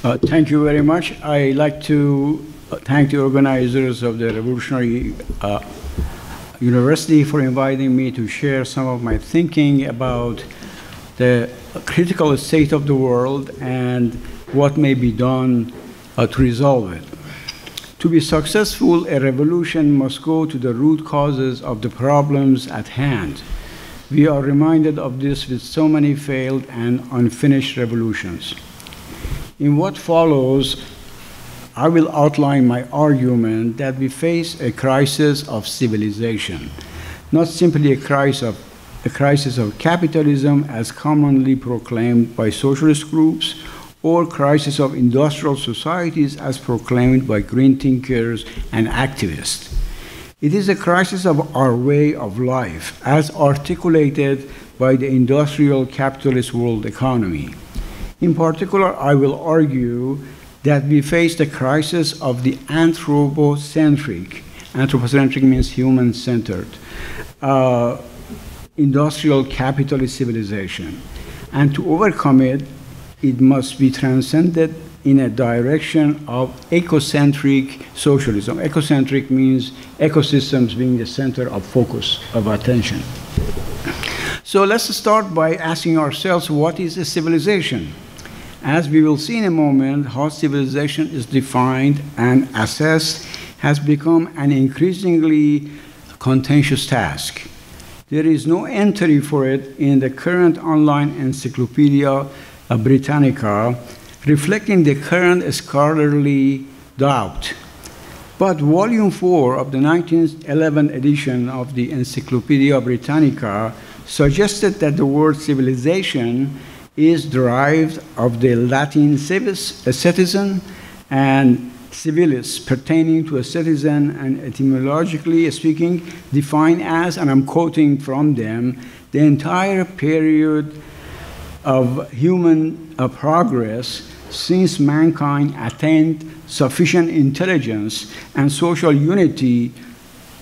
Thank you very much. I'd like to thank the organizers of the Revolutionary University for inviting me to share some of my thinking about the critical state of the world and what may be done to resolve it. To be successful, a revolution must go to the root causes of the problems at hand. We are reminded of this with so many failed and unfinished revolutions. In what follows, I will outline my argument that we face a crisis of civilization, not simply a crisis of capitalism as commonly proclaimed by socialist groups, or crisis of industrial societies as proclaimed by green thinkers and activists. It is a crisis of our way of life as articulated by the industrial capitalist world economy. In particular, I will argue that we face the crisis of the anthropocentric. Anthropocentric means human-centered, industrial capitalist civilization. And to overcome it, it must be transcended in a direction of ecocentric socialism. Ecocentric means ecosystems being the center of focus of attention. So let's start by asking ourselves, what is a civilization? As we will see in a moment, how civilization is defined and assessed has become an increasingly contentious task. There is no entry for it in the current online Encyclopedia Britannica, reflecting the current scholarly doubt. But Volume 4 of the 1911 edition of the Encyclopedia Britannica suggested that the word civilization is derived of the Latin civis, a citizen, and civilis, pertaining to a citizen, and etymologically speaking, defined as, and I'm quoting from them, the entire period of human progress since mankind attained sufficient intelligence and social unity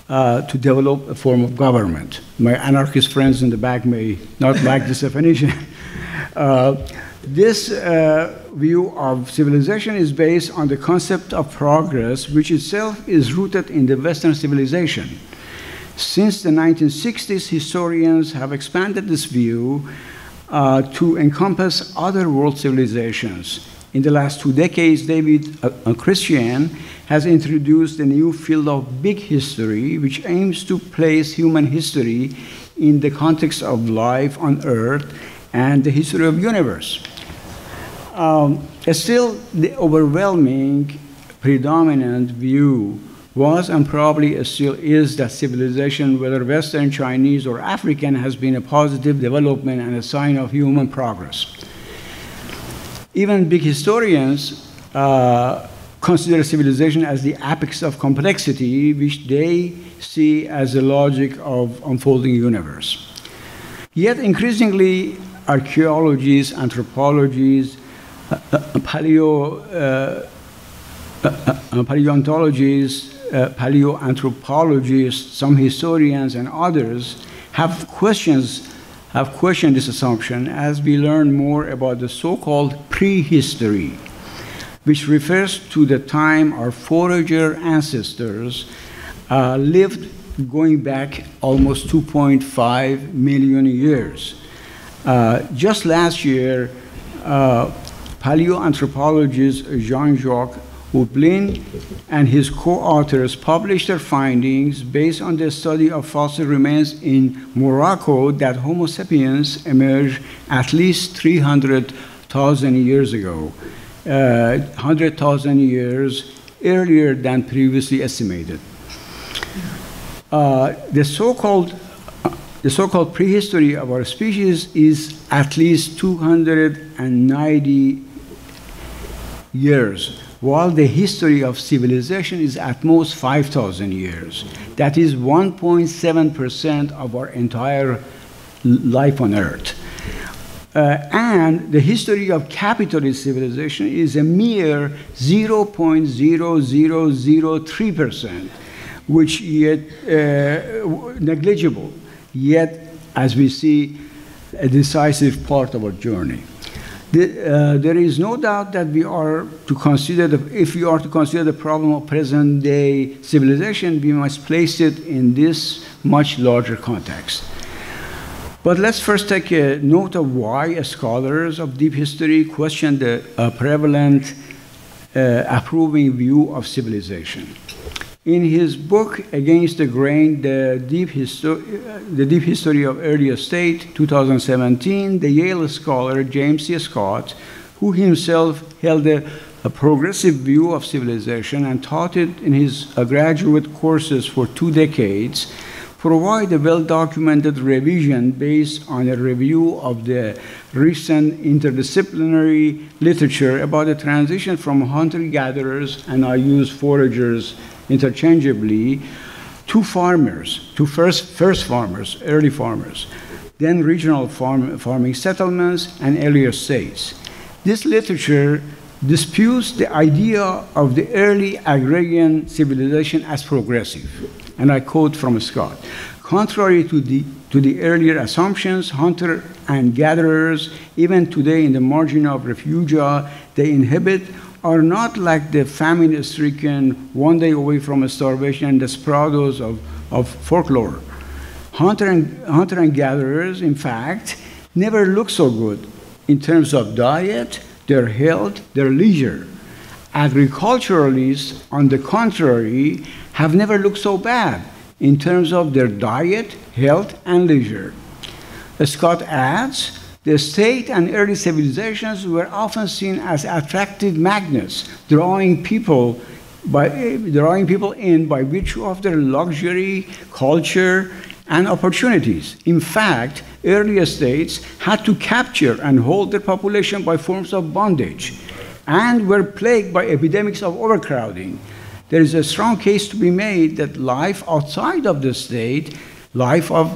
to develop a form of government. My anarchist friends in the back may not like this definition. This view of civilization is based on the concept of progress, which itself is rooted in the Western civilization. Since the 1960s, historians have expanded this view to encompass other world civilizations. In the last 2 decades, David Christian has introduced a new field of big history, which aims to place human history in the context of life on Earth and the history of the universe. Still, the overwhelming, predominant view was and probably still is that civilization, whether Western, Chinese, or African, has been a positive development and a sign of human progress. Even big historians consider civilization as the apex of complexity, which they see as the logic of unfolding universe. Yet increasingly, archaeologists, anthropologists, paleontologists, paleoanthropologists, some historians, and others have questioned this assumption as we learn more about the so-called prehistory, which refers to the time our forager ancestors lived going back almost 2.5 million years. Just last year, paleoanthropologist Jean-Jacques Houblin and his co-authors published their findings based on the study of fossil remains in Morocco that Homo sapiens emerged at least 300,000 years ago, 100,000 years earlier than previously estimated. The so-called prehistory of our species is at least 290 years, while the history of civilization is at most 5,000 years. That is 1.7% of our entire life on Earth. And the history of capitalist civilization is a mere 0.0003%, which yet negligible, yet, as we see, a decisive part of our journey. There is no doubt that we are to consider, if we are to consider the problem of present-day civilization, we must place it in this much larger context. But let's first take a note of why scholars of deep history question the prevalent approving view of civilization. In his book, Against the Grain, the Deep History of Early State, 2017, the Yale scholar James C. Scott, who himself held a progressive view of civilization and taught it in his graduate courses for 2 decades, provide a well-documented revision based on a review of the recent interdisciplinary literature about the transition from hunter-gatherers, and I use foragers interchangeably, to farmers, to first farmers, early farmers, then regional farming settlements, and earlier states. This literature disputes the idea of the early agrarian civilization as progressive. And I quote from Scott: contrary to the earlier assumptions, hunter and gatherers, even today in the margin of refugia they inhabit, are not like the famine-stricken, one day away from starvation and desperados of folklore. Hunter and gatherers, in fact, never look so good in terms of diet, their health, their leisure. Agriculturalists, on the contrary, have never looked so bad in terms of their diet, health, and leisure. Scott adds, the state and early civilizations were often seen as attractive magnets, drawing people in by virtue of their luxury, culture, and opportunities. In fact, earlier states had to capture and hold their population by forms of bondage and were plagued by epidemics of overcrowding. There is a strong case to be made that life outside of the state, life of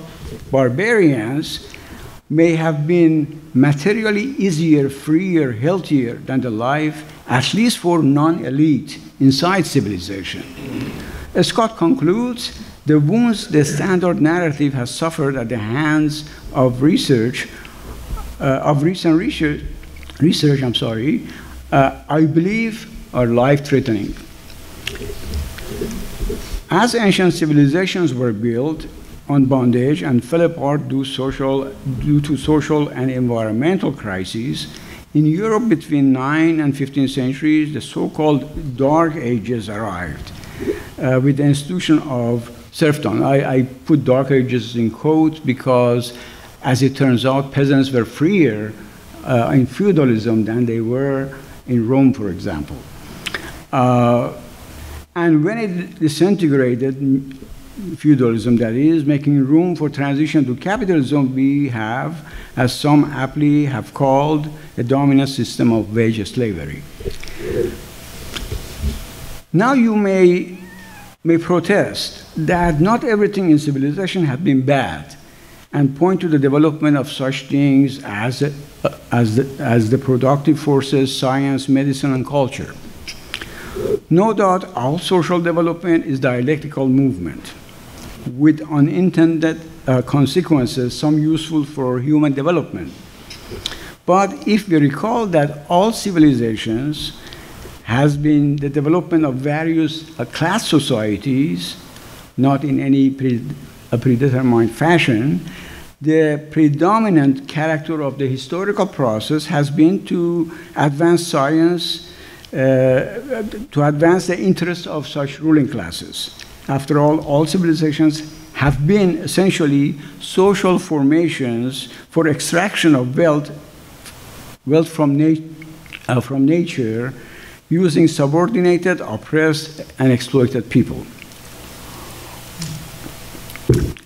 barbarians, may have been materially easier, freer, healthier than the life, at least for non-elite, inside civilization. Scott concludes, the wounds the standard narrative has suffered at the hands of recent research, I believe are life-threatening. As ancient civilizations were built on bondage and fell apart due to social and environmental crises, in Europe between 9th and 15th centuries, the so-called Dark Ages arrived with the institution of serfdom. I put Dark Ages in quotes because, as it turns out, peasants were freer in feudalism than they were in Rome, for example. And when it disintegrated, feudalism, that is, making room for transition to capitalism, we have, as some aptly have called, a dominant system of wage slavery. Now you may protest that not everything in civilization has been bad, and point to the development of such things as the productive forces, science, medicine, and culture. No doubt all social development is dialectical movement, with unintended consequences, some useful for human development. But if we recall that all civilizations has been the development of various class societies, not in any predetermined fashion, the predominant character of the historical process has been to advance science, to advance the interests of such ruling classes. After all civilizations have been essentially social formations for extraction of wealth from nature, using subordinated, oppressed, and exploited people.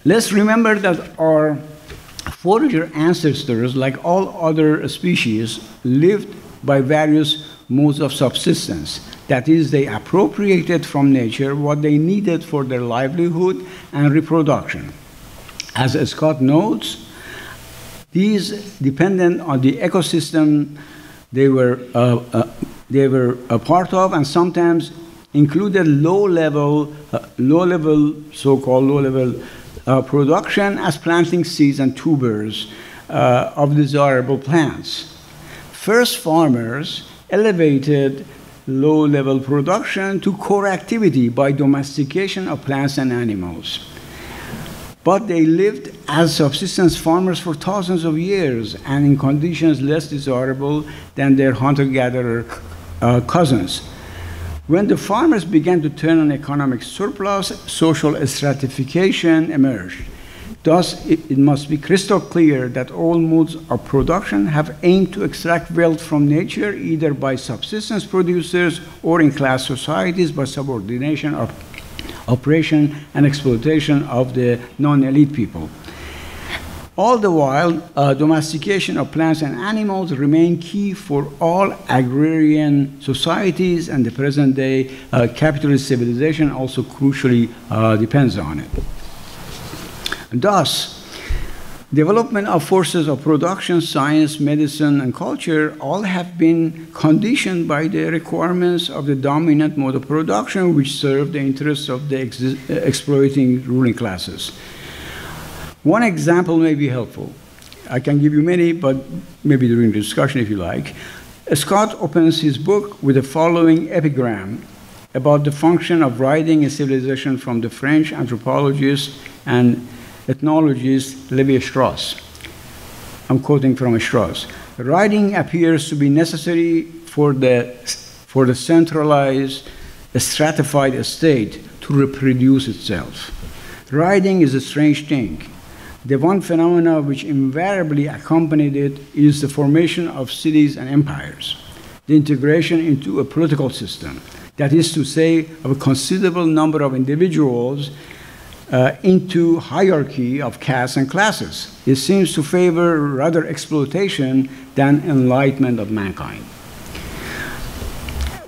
Let's remember that our forager ancestors, like all other species, lived by various modes of subsistence. That is, they appropriated from nature what they needed for their livelihood and reproduction. As Scott notes, these depended on the ecosystem they were a part of, and sometimes included so-called low-level production as planting seeds and tubers of desirable plants. First farmers elevated low-level production to core activity by domestication of plants and animals. But they lived as subsistence farmers for thousands of years and in conditions less desirable than their hunter-gatherer cousins. When the farmers began to turn an economic surplus, social stratification emerged. Thus, it must be crystal clear that all modes of production have aimed to extract wealth from nature, either by subsistence producers or in class societies by subordination of operation and exploitation of the non-elite people. All the while, domestication of plants and animals remain key for all agrarian societies, and the present-day capitalist civilization also crucially depends on it. Thus, development of forces of production, science, medicine, and culture all have been conditioned by the requirements of the dominant mode of production, which serve the interests of the exploiting ruling classes. One example may be helpful. I can give you many, but maybe during the discussion if you like. Scott opens his book with the following epigram about the function of writing in civilization from the French anthropologist and ethnologist Lévi-Strauss. I'm quoting from Strauss. Writing appears to be necessary for the centralized, stratified state to reproduce itself. Writing is a strange thing. The one phenomenon which invariably accompanied it is the formation of cities and empires, the integration into a political system, that is to say, of a considerable number of individuals into hierarchy of castes and classes. It seems to favor rather exploitation than enlightenment of mankind.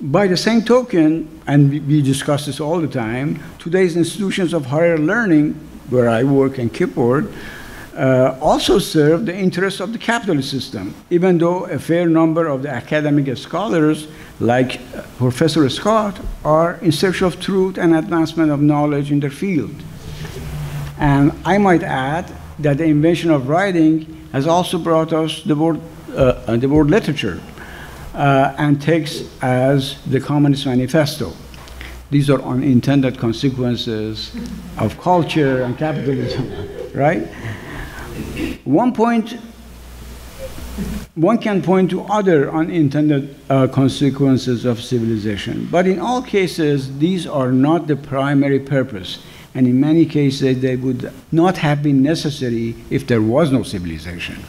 By the same token, and we discuss this all the time, today's institutions of higher learning, where I work in Keyboard, also serve the interests of the capitalist system, even though a fair number of the academic scholars, like Professor Scott, are in search of truth and advancement of knowledge in their field. And I might add that the invention of writing has also brought us the word literature and text as the Communist Manifesto. These are unintended consequences of culture and capitalism, right? One can point to other unintended consequences of civilization, but in all cases, these are not the primary purpose. And in many cases, they would not have been necessary if there was no civilization.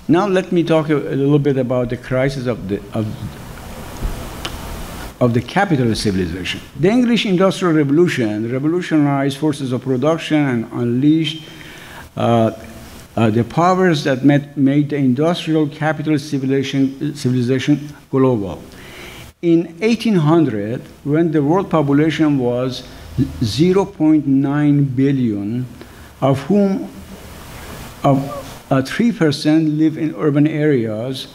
Now let me talk a little bit about the crisis of the capitalist civilization. The English Industrial Revolution revolutionized forces of production and unleashed the powers that made the industrial capitalist civilization global. In 1800, when the world population was 0.9 billion, of whom 3% live in urban areas.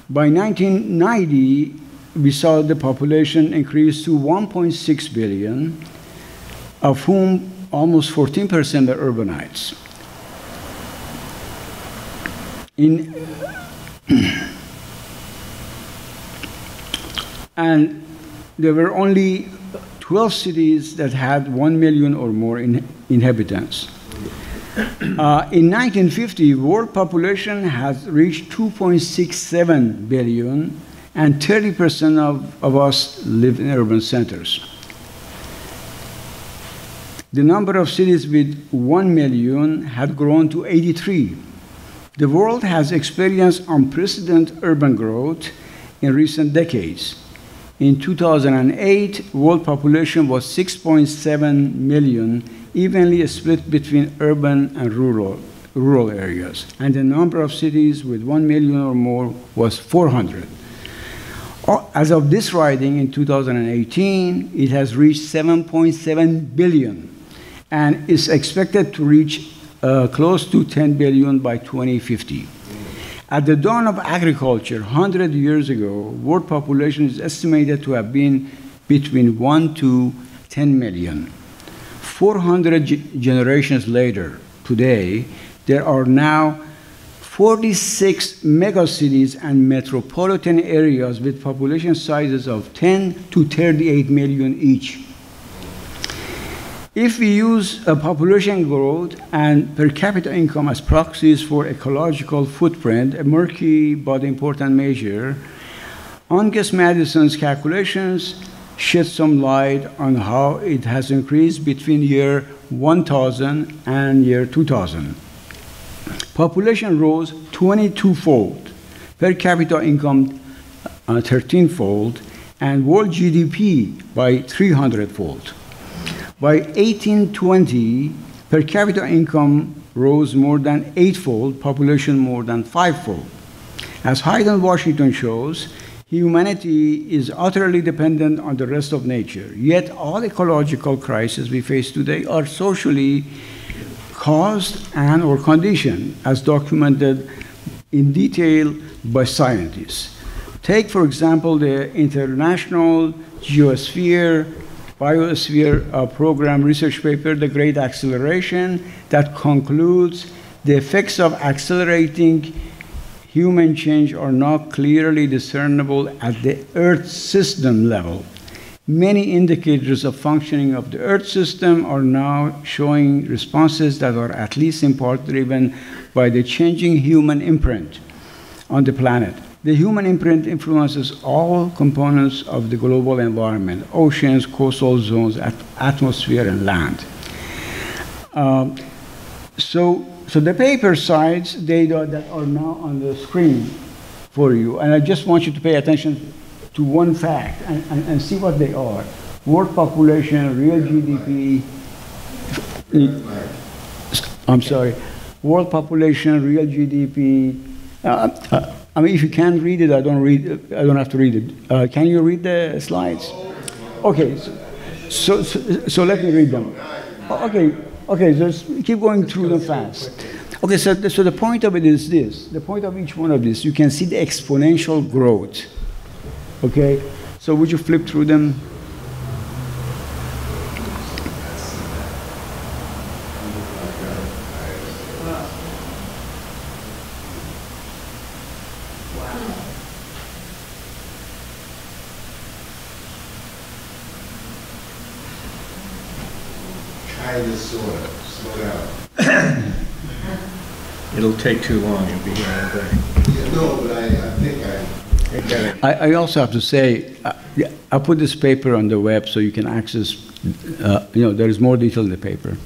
By 1990, we saw the population increase to 1.6 billion, of whom almost 14% are urbanites. And there were only 12 cities that had 1 million or more inhabitants. In 1950, world population has reached 2.67 billion, and 30% of us live in urban centers. The number of cities with 1 million had grown to 83. The world has experienced unprecedented urban growth in recent decades. In 2008, world population was 6.7 million, evenly split between urban and rural areas. And the number of cities with 1 million or more was 400. As of this writing in 2018, it has reached 7.7 billion and is expected to reach close to 10 billion by 2050. At the dawn of agriculture, 100 years ago, world population is estimated to have been between 1 to 10 million. 400 generations later, today, there are now 46 megacities and metropolitan areas with population sizes of 10 to 38 million each. If we use population growth and per capita income as proxies for ecological footprint, a murky but important measure, Angus Madison's calculations shed some light on how it has increased between year 1000 and year 2000. Population rose 22-fold, per capita income 13-fold, and world GDP by 300-fold. By 1820, per capita income rose more than 8-fold, population more than 5-fold. As Hayden Washington shows, humanity is utterly dependent on the rest of nature. Yet all ecological crises we face today are socially caused and or conditioned, as documented in detail by scientists. Take, for example, the International Geosphere Biosphere Program research paper, The Great Acceleration, that concludes the effects of accelerating human change are not clearly discernible at the Earth system level. Many indicators of functioning of the Earth system are now showing responses that are at least in part driven by the changing human imprint on the planet. The human imprint influences all components of the global environment: oceans, coastal zones, atmosphere, and land. So the paper cites data that are now on the screen for you, and I just want you to pay attention to one fact and see what they are. World population, real GDP, I'm sorry, world population, real GDP. I mean, if you can't read it, I don't have to read it. Can you read the slides? Okay, so let me read them. Okay, just keep going through them fast. Okay, so the point of it is this. The point of each one of these, you can see the exponential growth. Okay, so would you flip through them? Slow down. It'll take too long. You'll be here all day. Yeah, no, but I think I also have to say, I put this paper on the web so you can access, there is more detail in the paper.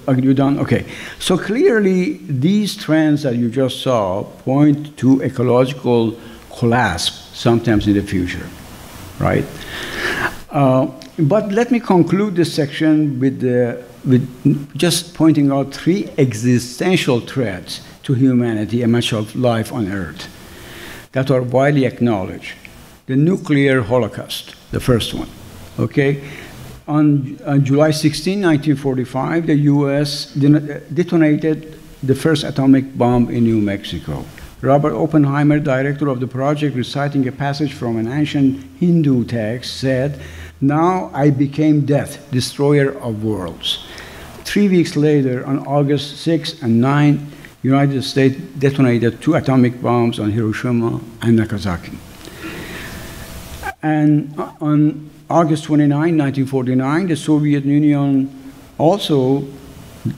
Okay, you done? Okay. So clearly, these trends that you just saw point to ecological collapse sometimes in the future, right? But let me conclude this section with just pointing out three existential threats to humanity and much of life on Earth that are widely acknowledged. The nuclear holocaust, the first one, okay? On July 16, 1945, the US detonated the first atomic bomb in New Mexico. Robert Oppenheimer, director of the project, reciting a passage from an ancient Hindu text, said, "Now I became death, destroyer of worlds." 3 weeks later, on August 6 and 9, United States detonated 2 atomic bombs on Hiroshima and Nagasaki. And on August 29, 1949, the Soviet Union also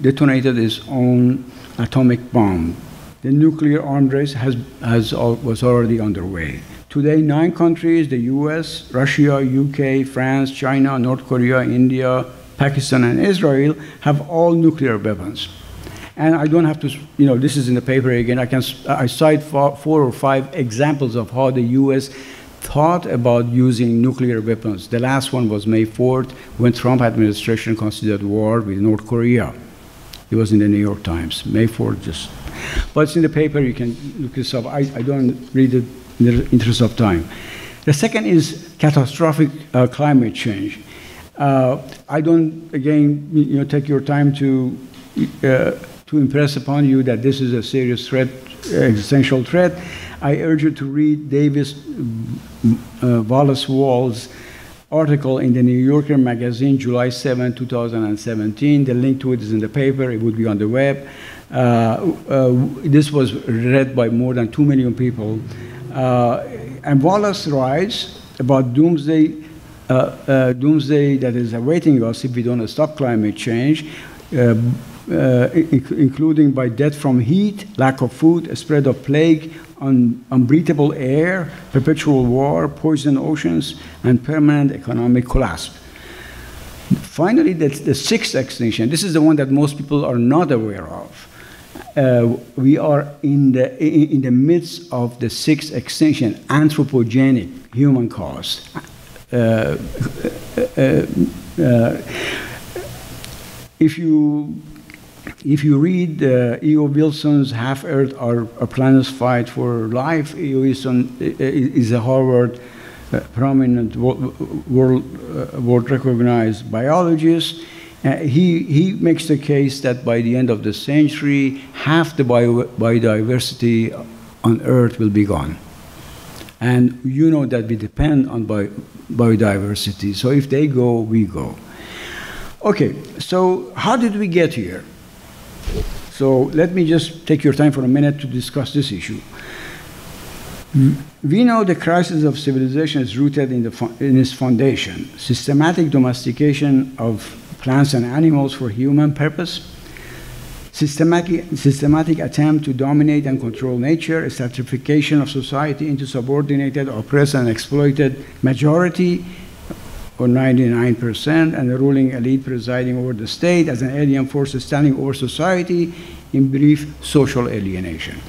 detonated its own atomic bomb. The nuclear arms race was already underway. Today, 9 countries, the US, Russia, UK, France, China, North Korea, India, Pakistan, and Israel, have all nuclear weapons. And I don't have to, this is in the paper again, I cite 4 or 5 examples of how the US thought about using nuclear weapons. The last one was May 4th, when Trump administration considered war with North Korea. It was in the New York Times, May 4th, but it's in the paper, you can look this up. I don't read it in the interest of time. The second is catastrophic climate change. I don't, again, take your time to impress upon you that this is a serious threat, existential threat. I urge you to read Davis Wallace Wall's article in the New Yorker magazine, July 7, 2017. The link to it is in the paper. It would be on the web. This was read by more than 2 million people. And Wallace writes about doomsday that is awaiting us if we don't stop climate change, including by death from heat, lack of food, a spread of plague, unbreathable air, perpetual war, poisoned oceans, and permanent economic collapse. Finally, the sixth extinction. This is the one that most people are not aware of. We are in the midst of the sixth extinction, anthropogenic, human caused. If you read E.O. Wilson's Half Earth, Our Planet's Fight for Life, E.O. Wilson is a Harvard prominent world recognized biologist. He makes the case that by the end of the century, half the biodiversity on Earth will be gone. And you know that we depend on biodiversity. So if they go, we go. Okay, so how did we get here? So let me just take your time for a minute to discuss this issue. We know the crisis of civilization is rooted in its foundation, systematic domestication of plants and animals for human purpose, systematic attempt to dominate and control nature, a stratification of society into subordinated, oppressed, and exploited majority, or 99%, and the ruling elite presiding over the state as an alien force standing over society, in brief, social alienation.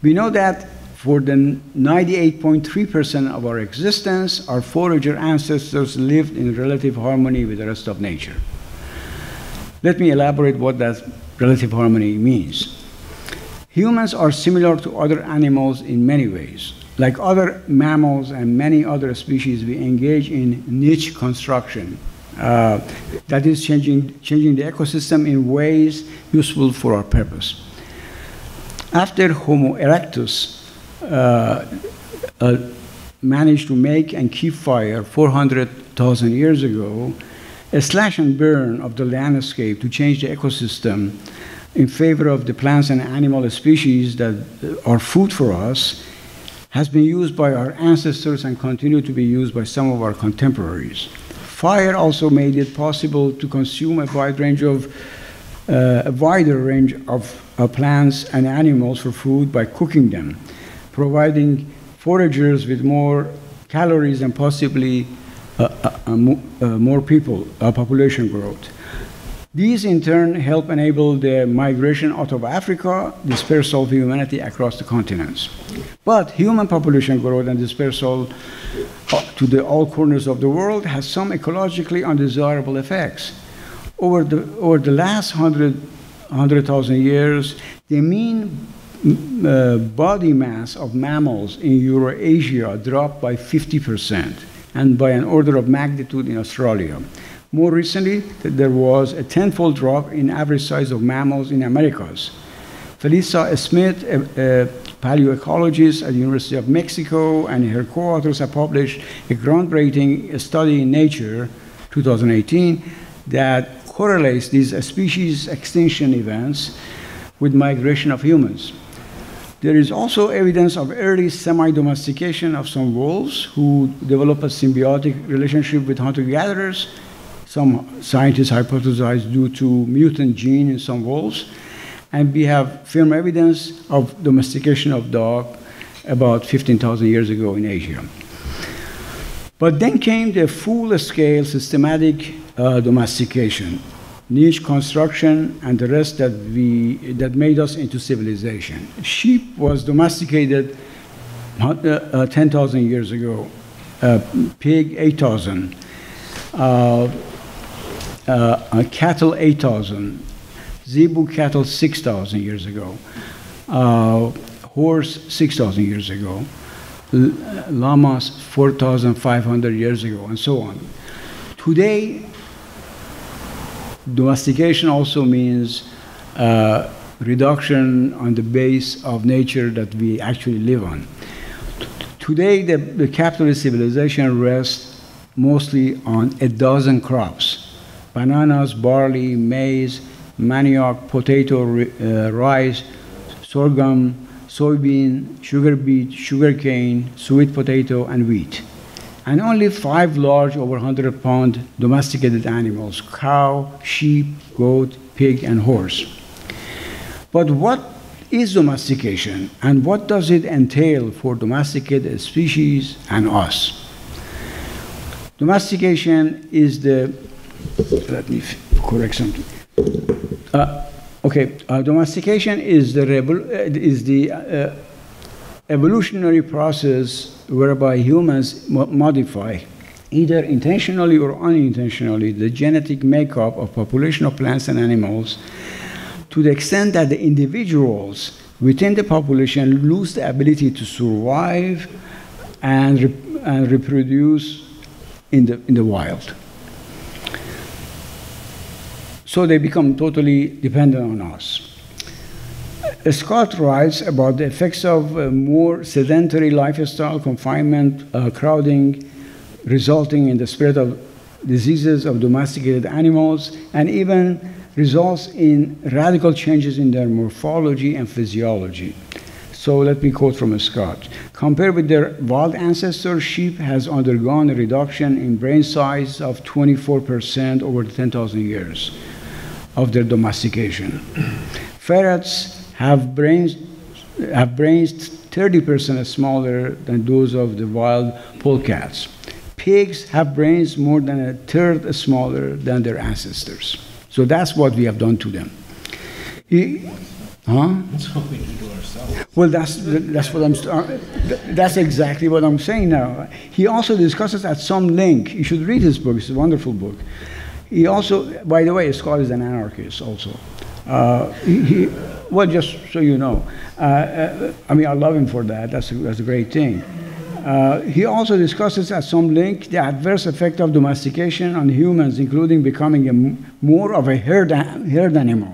We know that for the 98.3% of our existence, our forager ancestors lived in relative harmony with the rest of nature. Let me elaborate what that relative harmony means. Humans are similar to other animals in many ways. Like other mammals and many other species, we engage in niche construction. That is changing the ecosystem in ways useful for our purpose. After Homo erectus managed to make and keep fire 400,000 years ago, a slash and burn of the landscape to change the ecosystem in favor of the plants and animal species that are food for us has been used by our ancestors and continue to be used by some of our contemporaries. Fire also made it possible to consume a wider range of plants and animals for food by cooking them, providing foragers with more calories and possibly more people, population growth. These in turn help enable the migration out of Africa, dispersal of humanity across the continents. But human population growth and dispersal to all corners of the world has some ecologically undesirable effects. Over the last 100,000 years, the mean body mass of mammals in Eurasia dropped by 50%, and by an order of magnitude in Australia. More recently, there was a tenfold drop in average size of mammals in Americas. Felisa Smith, a paleoecologist at the University of Mexico, and her co-authors have published a groundbreaking study in Nature, 2018, that correlates these species extinction events with migration of humans. There is also evidence of early semi-domestication of some wolves who develop a symbiotic relationship with hunter-gatherers. Some scientists hypothesize due to mutant gene in some wolves. And we have firm evidence of domestication of dog about 15,000 years ago in Asia. But then came the full-scale systematic domestication, niche construction, and the rest that made us into civilization. Sheep was domesticated 10,000 years ago, pig 8,000, cattle 8,000, zebu cattle 6,000 years ago, horse 6,000 years ago, llamas 4,500 years ago, and so on. Today, domestication also means reduction on the base of nature that we actually live on. Today, the capitalist civilization rests mostly on a dozen crops: bananas, barley, maize, manioc, potato, rice, sorghum, soybean, sugar beet, sugarcane, sweet potato, and wheat. And only 5 large, over 100-pound domesticated animals: cow, sheep, goat, pig, and horse. But what is domestication, and what does it entail for domesticated species and us? Domestication is the, let me correct something. Domestication is the evolutionary process whereby humans modify, either intentionally or unintentionally, the genetic makeup of population of plants and animals, to the extent that the individuals within the population lose the ability to survive and reproduce in the wild. So they become totally dependent on us. Scott writes about the effects of more sedentary lifestyle, confinement, crowding, resulting in the spread of diseases of domesticated animals, and even results in radical changes in their morphology and physiology. So let me quote from Scott. Compared with their wild ancestors, sheep has undergone a reduction in brain size of 24% over 10,000 years of their domestication. Ferrets have brains 30% smaller than those of the wild polecats. Pigs have brains more than a third smaller than their ancestors. So that's what we have done to them. That's what we do to ourselves. Well, that's exactly what I'm saying now. He also discusses at some length. You should read his book. It's a wonderful book. He also, by the way, Scott is an anarchist also. Well, just so you know, I mean, I love him for that. That's a great thing. He also discusses at some length the adverse effect of domestication on humans, including becoming more of a herd animal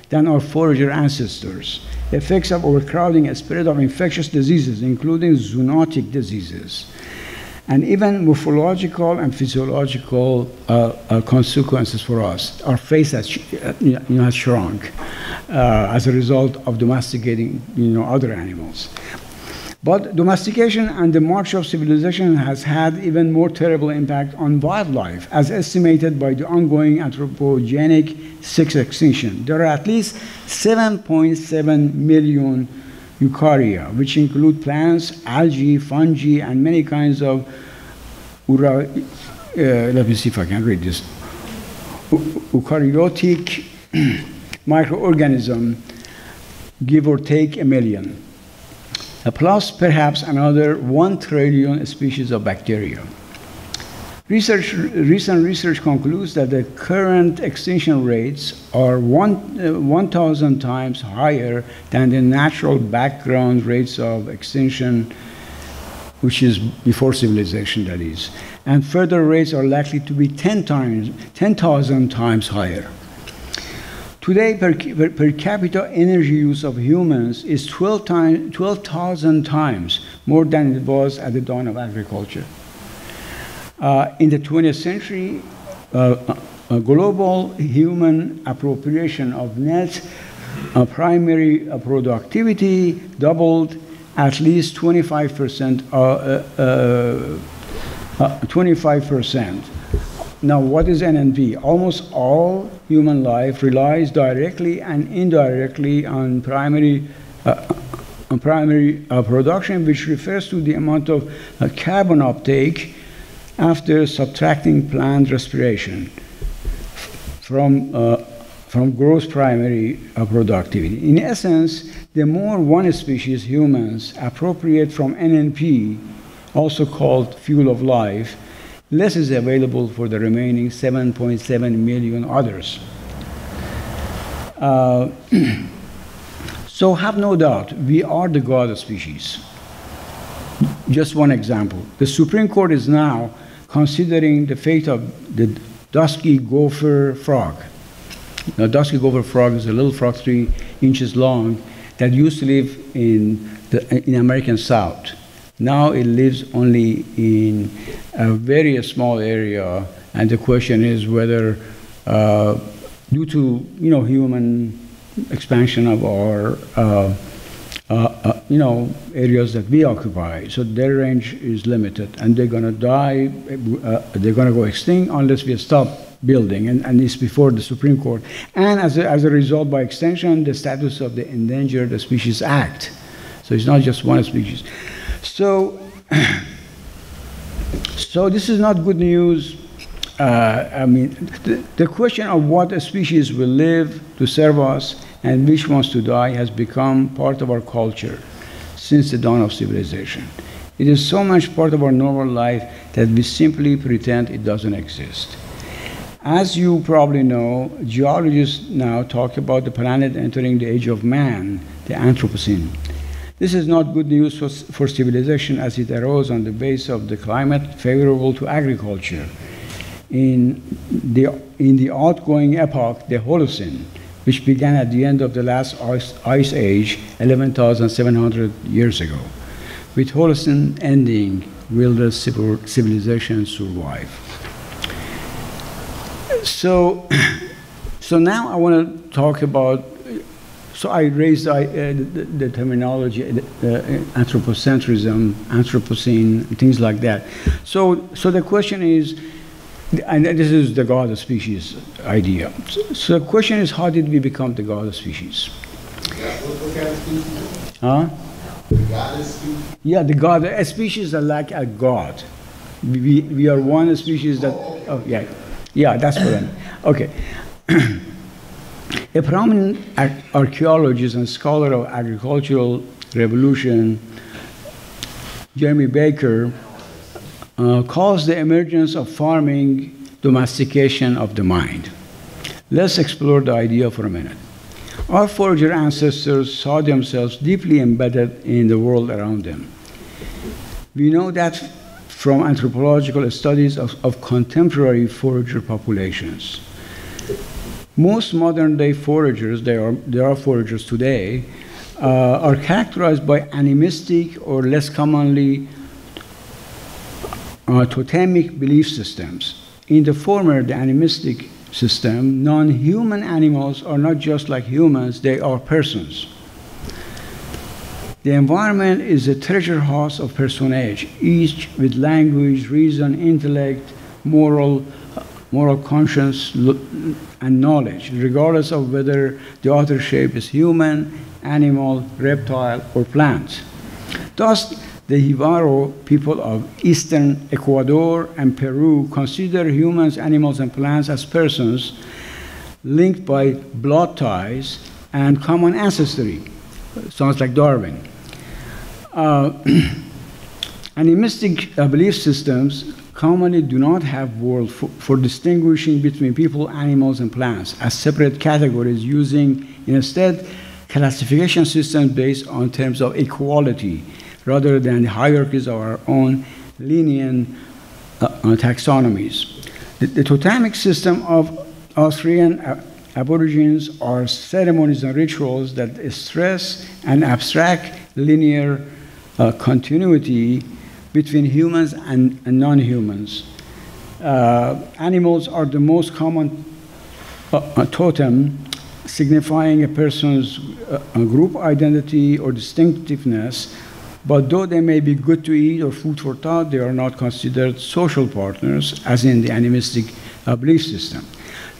than our forager ancestors. Effects of overcrowding and spread of infectious diseases, including zoonotic diseases, and even morphological and physiological consequences for us. Our face has shrunk as a result of domesticating other animals. But domestication and the march of civilization has had even more terrible impact on wildlife, as estimated by the ongoing anthropogenic Sixth Extinction. There are at least 7.7 million eukarya, which include plants, algae, fungi, and many kinds of, let me see if I can read this, eukaryotic microorganism, give or take a million. Plus perhaps another 1 trillion species of bacteria. Recent research concludes that the current extinction rates are 1,000 times higher than the natural background rates of extinction, which is before civilization, that is. And further rates are likely to be 10,000 times higher. Today, per capita energy use of humans is 12,000 times more than it was at the dawn of agriculture. In the 20th century, global human appropriation of net primary productivity doubled at least 25%. 25%. Now, what is NNP? Almost all human life relies directly and indirectly on primary production, which refers to the amount of carbon uptake after subtracting plant respiration from gross primary productivity. In essence, the more one species, humans, appropriate from NNP, also called fuel of life, less is available for the remaining 7.7 million others. So have no doubt, we are the god species. Just one example. The Supreme Court is now considering the fate of the dusky gopher frog. Now, dusky gopher frog is a little frog 3 inches long that used to live in American South. Now it lives only in a very small area, and the question is whether, due to human expansion of our areas that we occupy, so their range is limited, and they're going to die. They're going to go extinct unless we stop building, and it's before the Supreme Court. And as a result, by extension, the status of the Endangered Species Act. So it's not just one species. So, so this is not good news. I mean, the question of what species will live to serve us and which ones to die has become part of our culture since the dawn of civilization. It is so much part of our normal life that we simply pretend it doesn't exist. As you probably know, geologists now talk about the planet entering the age of man, the Anthropocene. This is not good news for civilization, as it arose on the basis of the climate favorable to agriculture. In the outgoing epoch, the Holocene, which began at the end of the last ice age, 11,700 years ago. With Holocene ending, will the civilization survive? So now I want to talk about, so I raised the terminology, anthropocentrism, Anthropocene, things like that. So the question is, and this is the God of species idea. So the question is, how did we become the God of species? What kind of species? Huh? The God of species? Yeah, the God. A species are like a God. We are one species that. Oh, yeah, yeah, that's what I mean. Okay. A prominent archaeologist and scholar of agricultural revolution, Jeremy Baker, calls the emergence of farming domestication of the mind. Let's explore the idea for a minute. Our forager ancestors saw themselves deeply embedded in the world around them. We know that from anthropological studies of contemporary forager populations. Most modern-day foragers, there are foragers today, are characterized by animistic or less commonly totemic belief systems. In the former, the animistic system, non-human animals are not just like humans, they are persons. The environment is a treasure house of personage, each with language, reason, intellect, moral conscience, and knowledge, regardless of whether the outer shape is human, animal, reptile, or plant. Thus, the Jivaro people of eastern Ecuador and Peru consider humans, animals, and plants as persons linked by blood ties and common ancestry. Sounds like Darwin. Animistic belief systems commonly do not have words for distinguishing between people, animals, and plants as separate categories, using instead classification systems based on terms of equality, rather than the hierarchies of our own lenient taxonomies. The totemic system of Australian Aborigines are ceremonies and rituals that stress an abstract linear continuity between humans and non-humans. Animals are the most common totem, signifying a person's group identity or distinctiveness. But though they may be good to eat or food for thought, they are not considered social partners, as in the animistic belief system.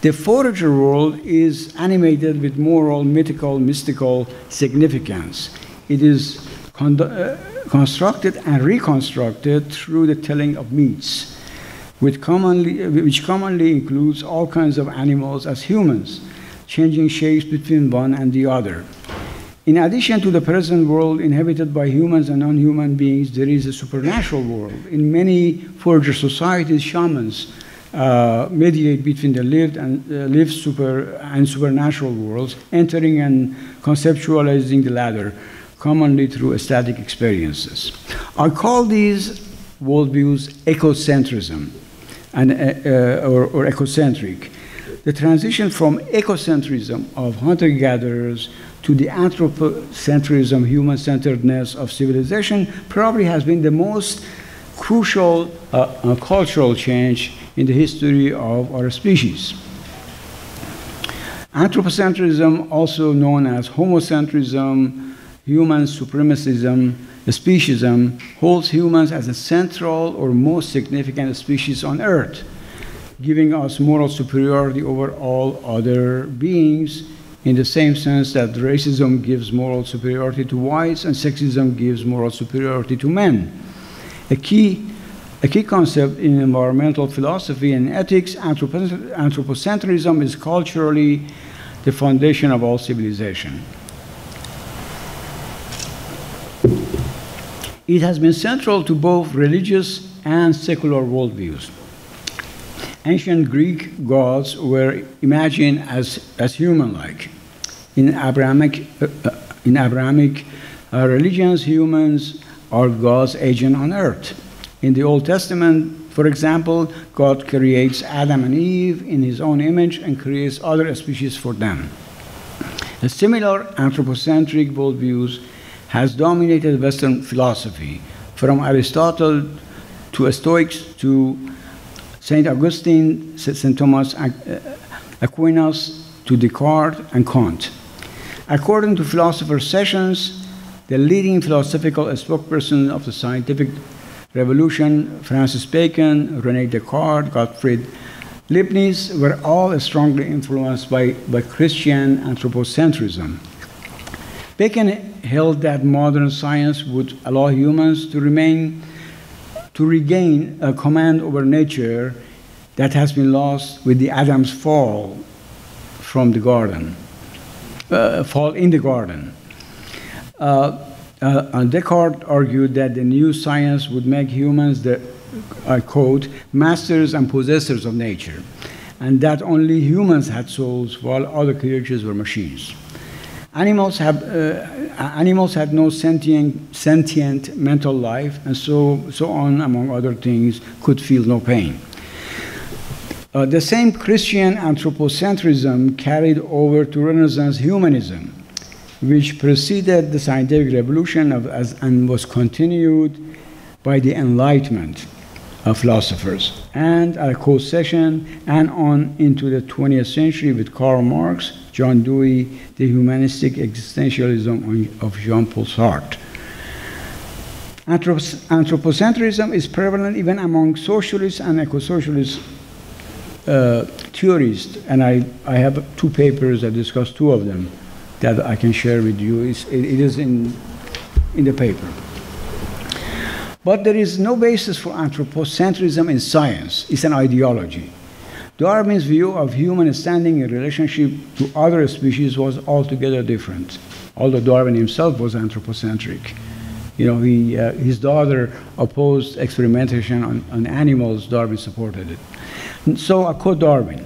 The forager world is animated with moral, mystical significance. It is constructed and reconstructed through the telling of myths, which commonly includes all kinds of animals as humans, changing shapes between one and the other. In addition to the present world inhabited by humans and non-human beings, there is a supernatural world. In many forager societies, shamans mediate between the lived and supernatural worlds, entering and conceptualizing the latter, commonly through ecstatic experiences. I call these worldviews ecocentrism or ecocentric. The transition from ecocentrism of hunter-gatherers to the anthropocentrism, human-centeredness of civilization, probably has been the most crucial cultural change in the history of our species. Anthropocentrism, also known as homocentrism, human supremacism, speciesism, holds humans as a central or most significant species on Earth, giving us moral superiority over all other beings, in the same sense that racism gives moral superiority to whites and sexism gives moral superiority to men. A key concept in environmental philosophy and ethics, anthropocentrism is culturally the foundation of all civilization. It has been central to both religious and secular worldviews. Ancient Greek gods were imagined as human-like. In Abrahamic religions, humans are God's agent on earth. In the Old Testament, for example, God creates Adam and Eve in his own image and creates other species for them. A similar anthropocentric worldviews has dominated Western philosophy, from Aristotle to Stoics to St. Augustine, St. Thomas Aquinas, to Descartes and Kant. According to philosopher Sessions, the leading philosophical spokesperson of the scientific revolution, Francis Bacon, René Descartes, Gottfried Leibniz, were all strongly influenced by Christian anthropocentrism. Bacon held that modern science would allow humans to regain a command over nature that has been lost with the Adam's fall from the garden, fall in the garden. Descartes argued that the new science would make humans the, I quote, masters and possessors of nature, and that only humans had souls while other creatures were machines. Animals had no sentient mental life, and so on, among other things, could feel no pain. The same Christian anthropocentrism carried over to Renaissance humanism, which preceded the scientific revolution and was continued by the Enlightenment philosophers, and a co-session and on into the 20th century with Karl Marx, John Dewey, the humanistic existentialism of Jean-Paul Sartre. Anthropocentrism is prevalent even among socialists and eco-socialist theorists, and I have two papers that discuss two of them that I can share with you. It is in the paper. But there is no basis for anthropocentrism in science. It's an ideology. Darwin's view of human standing in relationship to other species was altogether different, although Darwin himself was anthropocentric. You know, his daughter opposed experimentation on animals. Darwin supported it. And so I quote Darwin: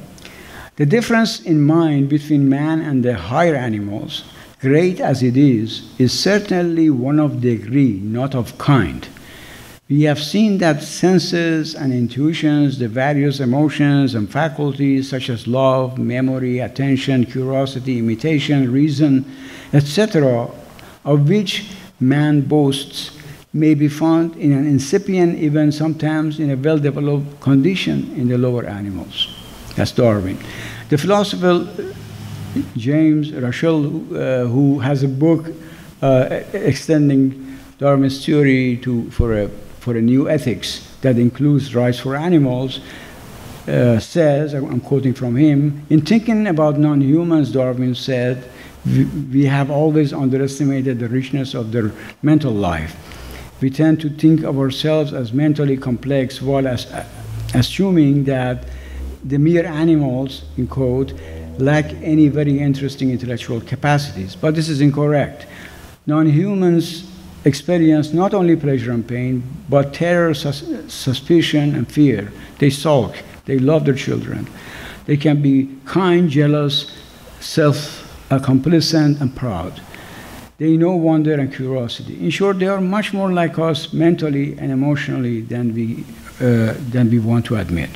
"The difference in mind between man and the higher animals, great as it is certainly one of degree, not of kind. We have seen that senses and intuitions, the various emotions and faculties such as love, memory, attention, curiosity, imitation, reason, etc., of which man boasts, may be found in an incipient, even sometimes in a well-developed condition in the lower animals." That's Darwin. The philosopher James Russell, who has a book extending Darwin's theory for a new ethics that includes rights for animals, says, I'm quoting from him, "In thinking about non-humans," Darwin said, "we have always underestimated the richness of their mental life. We tend to think of ourselves as mentally complex, while assuming that the mere animals," in quote, "lack any very interesting intellectual capacities." But this is incorrect. Non-humans experience not only pleasure and pain, but terror, suspicion, and fear. They sulk. They love their children. They can be kind, jealous, self-complacent, and proud. They know wonder and curiosity. In short, they are much more like us mentally and emotionally than we want to admit.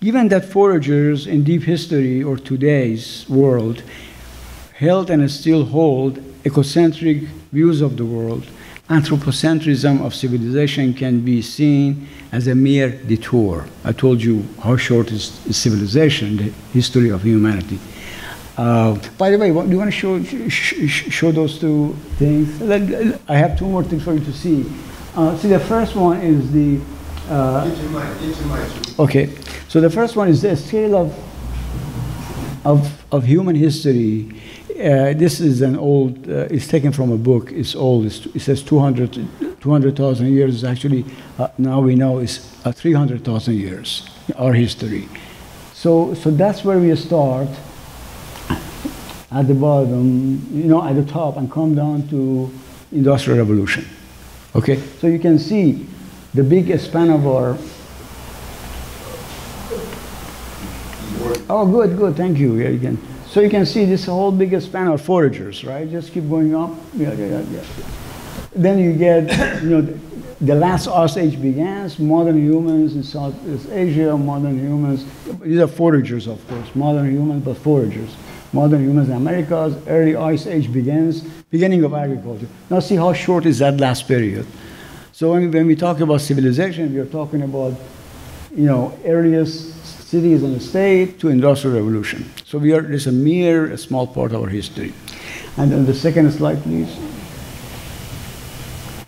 Given that foragers in deep history or today's world held and still hold ecocentric views of the world, anthropocentrism of civilization can be seen as a mere detour. I told you how short is civilization, the history of humanity. By the way, do you want to show those two things? I have two more things for you to see. See, the first one is the... Get your mic. Okay, so the first one is the scale of human history. This is an old, it's taken from a book, it's old, it says 200,000 years. Actually, now we know it's 300,000 years, our history. So that's where we start, at the bottom, you know, at the top, and come down to Industrial Revolution. Okay, so you can see the big span of our... Oh, good, thank you. Yeah, you can. So you can see this whole big span of foragers, right? Just keep going up. Yeah. Then you get, you know, the last ice age begins, modern humans in Southeast Asia, modern humans, these are foragers, of course, modern humans, but foragers. Modern humans in Americas, early ice age begins, beginning of agriculture. Now see how short is that last period. So when we talk about civilization, we are talking about, you know, earliest cities and state to Industrial Revolution. So this is a small part of our history. And then the second slide, please.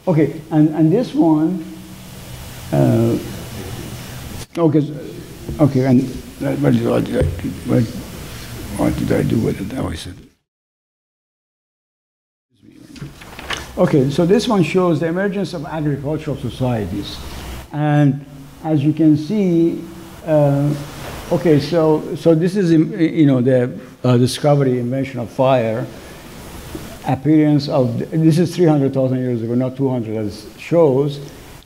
Okay, and this one, okay, and what did I do with it? Oh, I said. Okay, so this one shows the emergence of agricultural societies. And as you can see, okay, so this is, you know, the discovery, invention of fire, appearance of, this is 300,000 years ago, not 200 as it shows,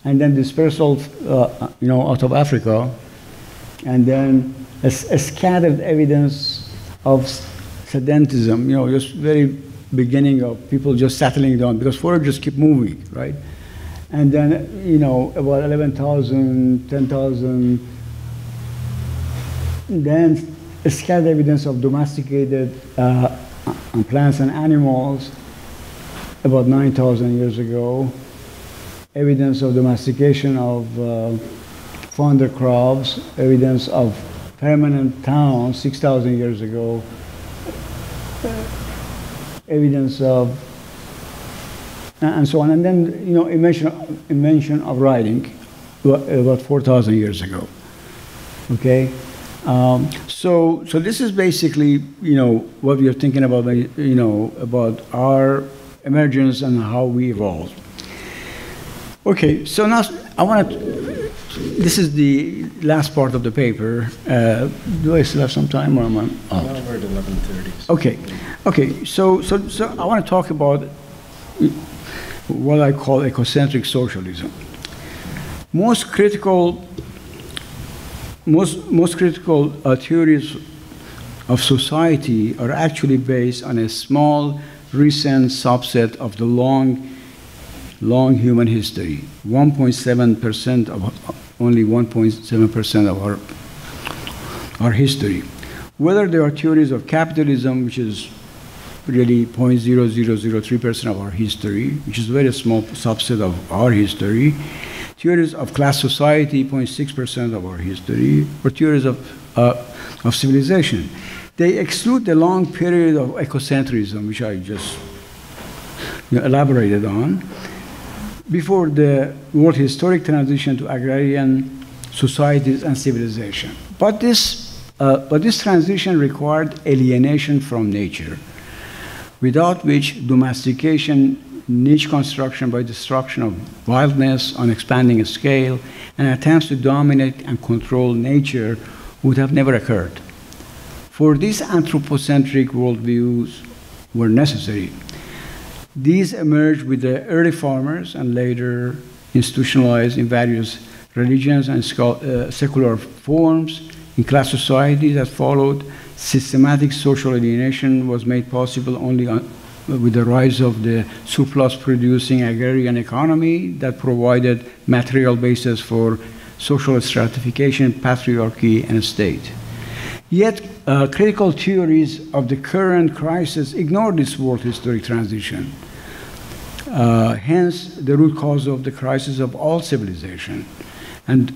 and then dispersal, you know, out of Africa, and then a scattered evidence of sedentism, you know, just very beginning of people just settling down, because foragers keep moving, right? And then, you know, about 11,000, 10,000, then scattered evidence of domesticated plants and animals about 9,000 years ago, evidence of domestication of founder crops, evidence of permanent towns 6,000 years ago, evidence of, and so on. And then, you know, invention of writing about 4,000 years ago. Okay? So this is basically, you know, what we are thinking about, you know, about our emergence and how we evolved. Okay, so now I want to, this is the last part of the paper. Do I still have some time, or am I out? No, we're at 11:30. Okay, so I want to talk about what I call ecocentric socialism. Most critical theories of society are actually based on a small, recent subset of the long human history. 1.7% of only 1.7% of our history. Whether there are theories of capitalism, which is really 0.0003% of our history, which is a very small subset of our history, theories of class society, 0.6% of our history, or theories of civilization. They exclude the long period of ecocentrism, which I just elaborated on, before the world historic transition to agrarian societies and civilization. But this transition required alienation from nature, without which domestication, niche construction by destruction of wildness on expanding scale, and attempts to dominate and control nature would have never occurred. For these anthropocentric worldviews were necessary. These emerged with the early farmers and later institutionalized in various religions and secular forms in class societies that followed. Systematic social alienation was made possible only with the rise of the surplus-producing agrarian economy that provided material basis for social stratification, patriarchy, and state. Yet, critical theories of the current crisis ignore this world history transition. Hence, the root cause of the crisis of all civilization. And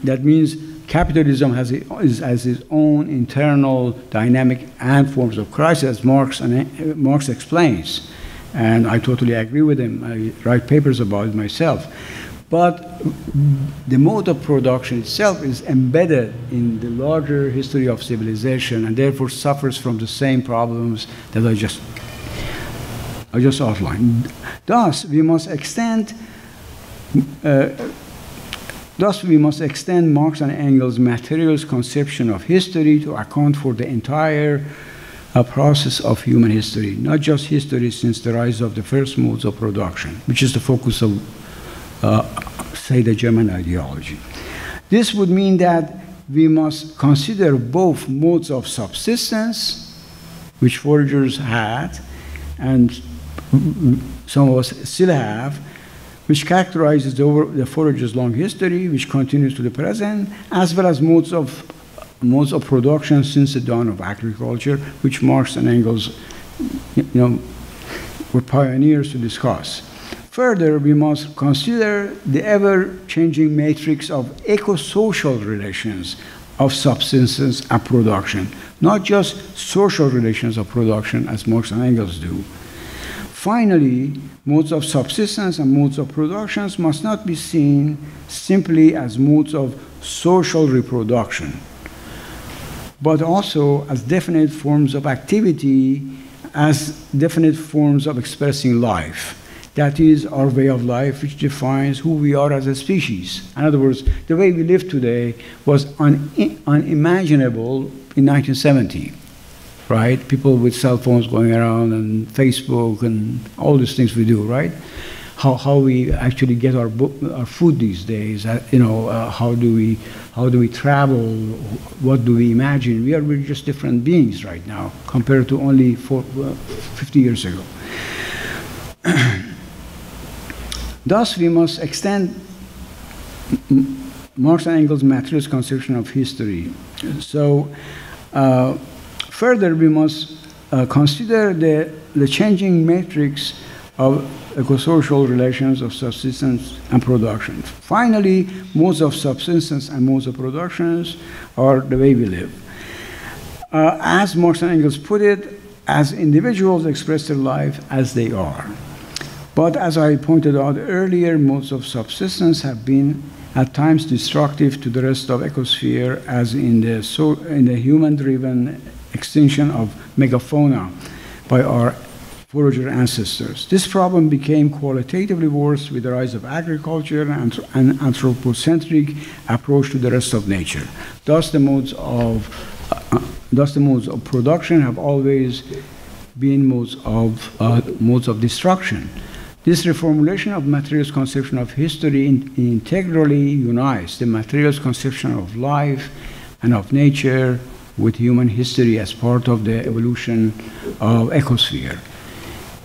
that means capitalism has its own internal dynamic and forms of crisis, as Marx explains. And I totally agree with him. I write papers about it myself. But the mode of production itself is embedded in the larger history of civilization and therefore suffers from the same problems that I just outlined. Thus, we must extend Marx and Engels' materialist conception of history to account for the entire process of human history, not just history since the rise of the first modes of production, which is the focus of, say, the German ideology. This would mean that we must consider both modes of subsistence, which foragers had, and some of us still have, which characterizes the forager's long history, which continues to the present, as well as modes of production since the dawn of agriculture, which Marx and Engels, were pioneers to discuss. Further, we must consider the ever-changing matrix of eco-social relations of subsistence and production, not just social relations of production as Marx and Engels do. Finally, modes of subsistence and modes of production must not be seen simply as modes of social reproduction, but also as definite forms of activity, as definite forms of expressing life. That is our way of life, which defines who we are as a species. In other words, the way we live today was unimaginable in 1970, right? People with cell phones going around and Facebook and all these things we do, right? How we actually get our food these days, how do we travel, what do we imagine? We're just different beings right now compared to only 50 years ago. Thus, we must extend Marx and Engels' materialist conception of history. So, further, we must consider the changing matrix of eco-social relations of subsistence and production. Finally, modes of subsistence and modes of production are the way we live. As Marx and Engels put it, as individuals express their life as they are. But as I pointed out earlier, modes of subsistence have been at times destructive to the rest of ecosphere, as in the human-driven extinction of megafauna by our forager ancestors. This problem became qualitatively worse with the rise of agriculture and an anthropocentric approach to the rest of nature. Thus, the modes of production have always been modes of destruction. This reformulation of materialist conception of history integrally unites the materialist conception of life and of nature with human history as part of the evolution of ecosphere.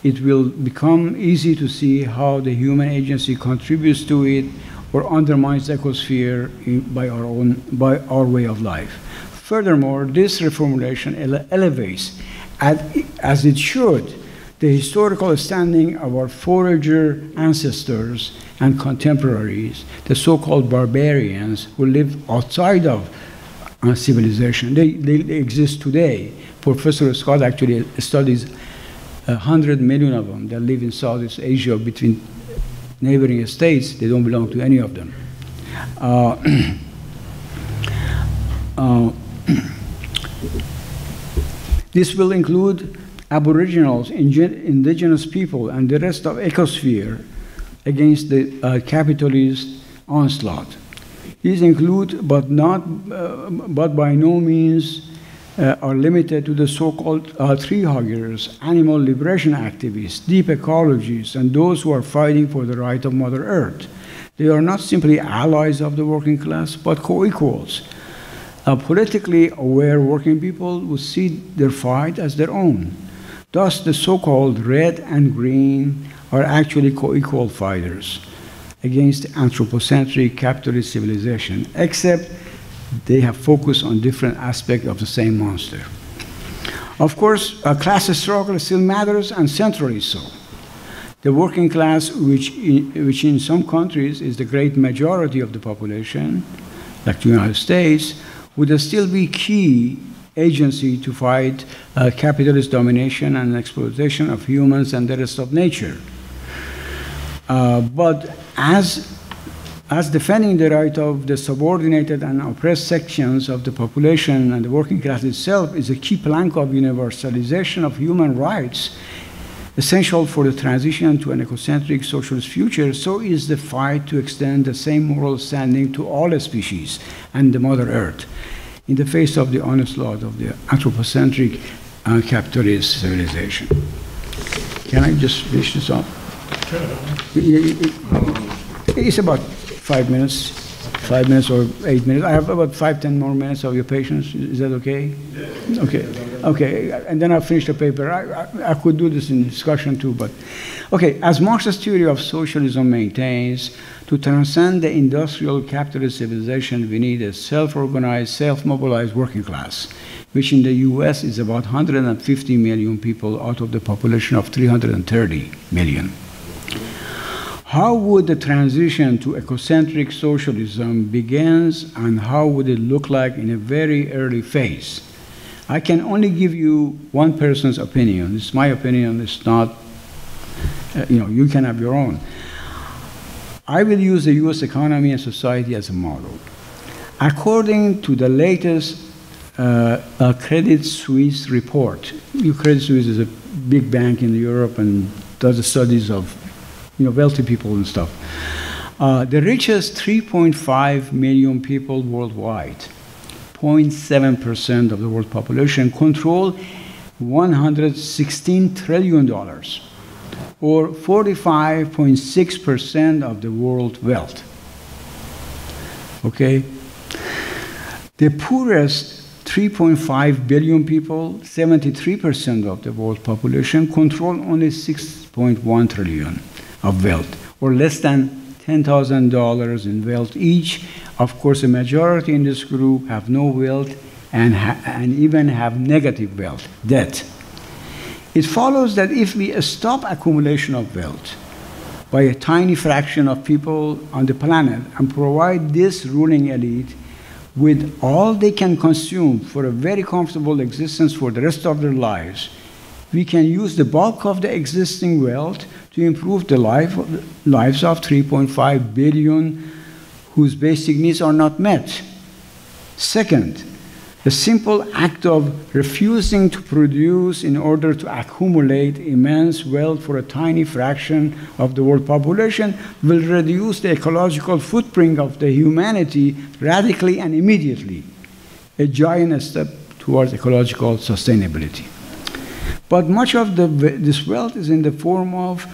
It will become easy to see how the human agency contributes to it or undermines the ecosphere by our way of life. Furthermore, this reformulation elevates, as it should, the historical standing of our forager ancestors and contemporaries, the so-called barbarians who live outside of civilization. They exist today. Professor Scott actually studies 100 million of them that live in Southeast Asia between neighboring states. They don't belong to any of them. This will include Aboriginals, indigenous people, and the rest of ecosphere against the capitalist onslaught. These include, but by no means are limited to the so-called tree huggers, animal liberation activists, deep ecologists, and those who are fighting for the right of Mother Earth. They are not simply allies of the working class, but co-equals. Politically aware working people will see their fight as their own. Thus, the so-called red and green are actually co-equal fighters against anthropocentric capitalist civilization, except they have focused on different aspects of the same monster. Of course, a class struggle still matters, and centrally so. The working class, which in some countries is the great majority of the population, like the United States, would still be key agency to fight capitalist domination and exploitation of humans and the rest of nature. But as defending the right of the subordinated and oppressed sections of the population and the working class itself is a key plank of universalization of human rights, essential for the transition to an ecocentric socialist future, so is the fight to extend the same moral standing to all species and the Mother Earth in the face of the onslaught of the anthropocentric capitalist civilization. Can I just finish this up? It's about 5 minutes, 5 minutes or 8 minutes. I have about 5-10 more minutes of your patience. Is that okay? Yeah. Okay. Okay. And then I'll finish the paper. I could do this in discussion too, but okay. As Marx's theory of socialism maintains, to transcend the industrial capitalist civilization, we need a self-organized, self-mobilized working class, which in the US is about 150 million people out of the population of 330 million. How would the transition to ecocentric socialism begins, and how would it look like in a very early phase? I can only give you one person's opinion. It's my opinion. It's not, you can have your own. I will use the US economy and society as a model. According to the latest Credit Suisse report, Credit Suisse is a big bank in Europe and does the studies of wealthy people and stuff. The richest 3.5 million people worldwide, 0.7% of the world population, control $116 trillion, or 45.6% of the world wealth. Okay? The poorest 3.5 billion people, 73% of the world population, control only 6.1 trillion of wealth, or less than $10,000 in wealth each. Of course, a majority in this group have no wealth and even have negative wealth, debt. It follows that if we stop accumulation of wealth by a tiny fraction of people on the planet and provide this ruling elite with all they can consume for a very comfortable existence for the rest of their lives, we can use the bulk of the existing wealth to improve the lives of 3.5 billion whose basic needs are not met. Second, the simple act of refusing to produce in order to accumulate immense wealth for a tiny fraction of the world population will reduce the ecological footprint of the humanity radically and immediately, a giant step towards ecological sustainability. But much of this wealth is in the form of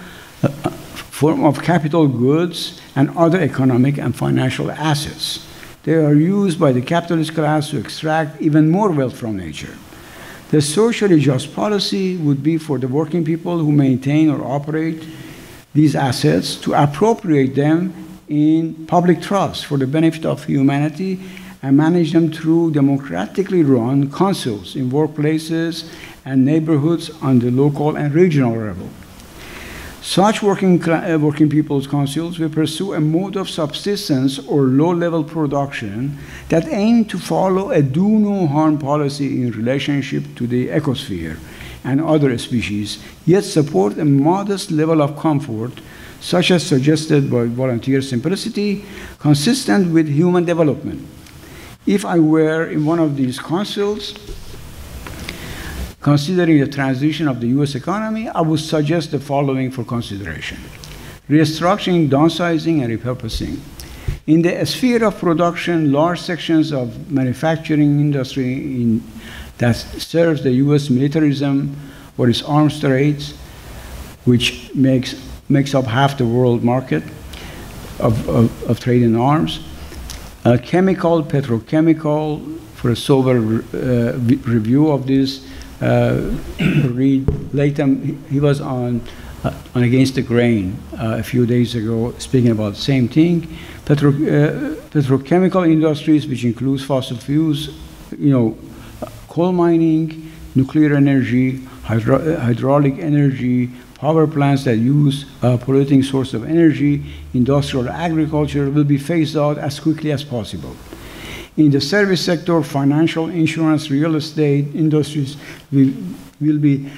capital goods and other economic and financial assets. They are used by the capitalist class to extract even more wealth from nature. The socially just policy would be for the working people who maintain or operate these assets to appropriate them in public trust for the benefit of humanity and manage them through democratically run councils in workplaces and neighborhoods on the local and regional level. Such working people's councils will pursue a mode of subsistence or low-level production that aim to follow a do-no-harm policy in relationship to the ecosphere and other species, yet support a modest level of comfort, such as suggested by volunteer simplicity, consistent with human development. If I were in one of these councils, considering the transition of the US economy, I would suggest the following for consideration: restructuring, downsizing, and repurposing. In the sphere of production, large sections of manufacturing industry that serves the US militarism or its arms trades, which makes up half the world market of trade in arms, chemical, petrochemical. For a sober review of this, read Latham. He was on Against the Grain a few days ago, speaking about the same thing. Petrochemical industries, which includes fossil fuels, coal mining, nuclear energy, hydraulic energy, power plants that use polluting source of energy, industrial agriculture will be phased out as quickly as possible. In the service sector, financial, insurance, real estate industries will be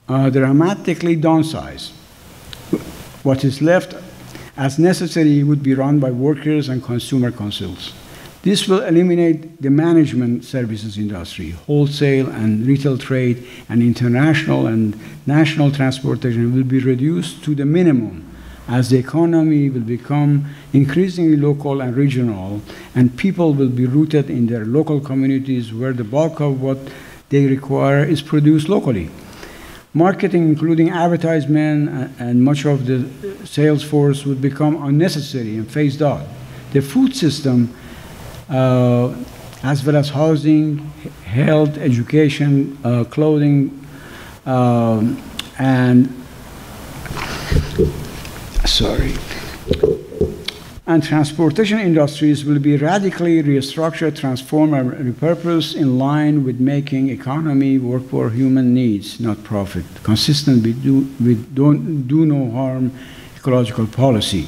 dramatically downsized. What is left as necessary would be run by workers and consumer councils. This will eliminate the management services industry, wholesale and retail trade, and international and national transportation will be reduced to the minimum as the economy will become increasingly local and regional, and people will be rooted in their local communities where the bulk of what they require is produced locally. Marketing, including advertisement and much of the sales force, would become unnecessary and phased out. The food system, as well as housing, health, education, clothing, and transportation industries will be radically restructured, transformed, and repurposed in line with making economy work for human needs, not profit, consistent with do no harm ecological policy,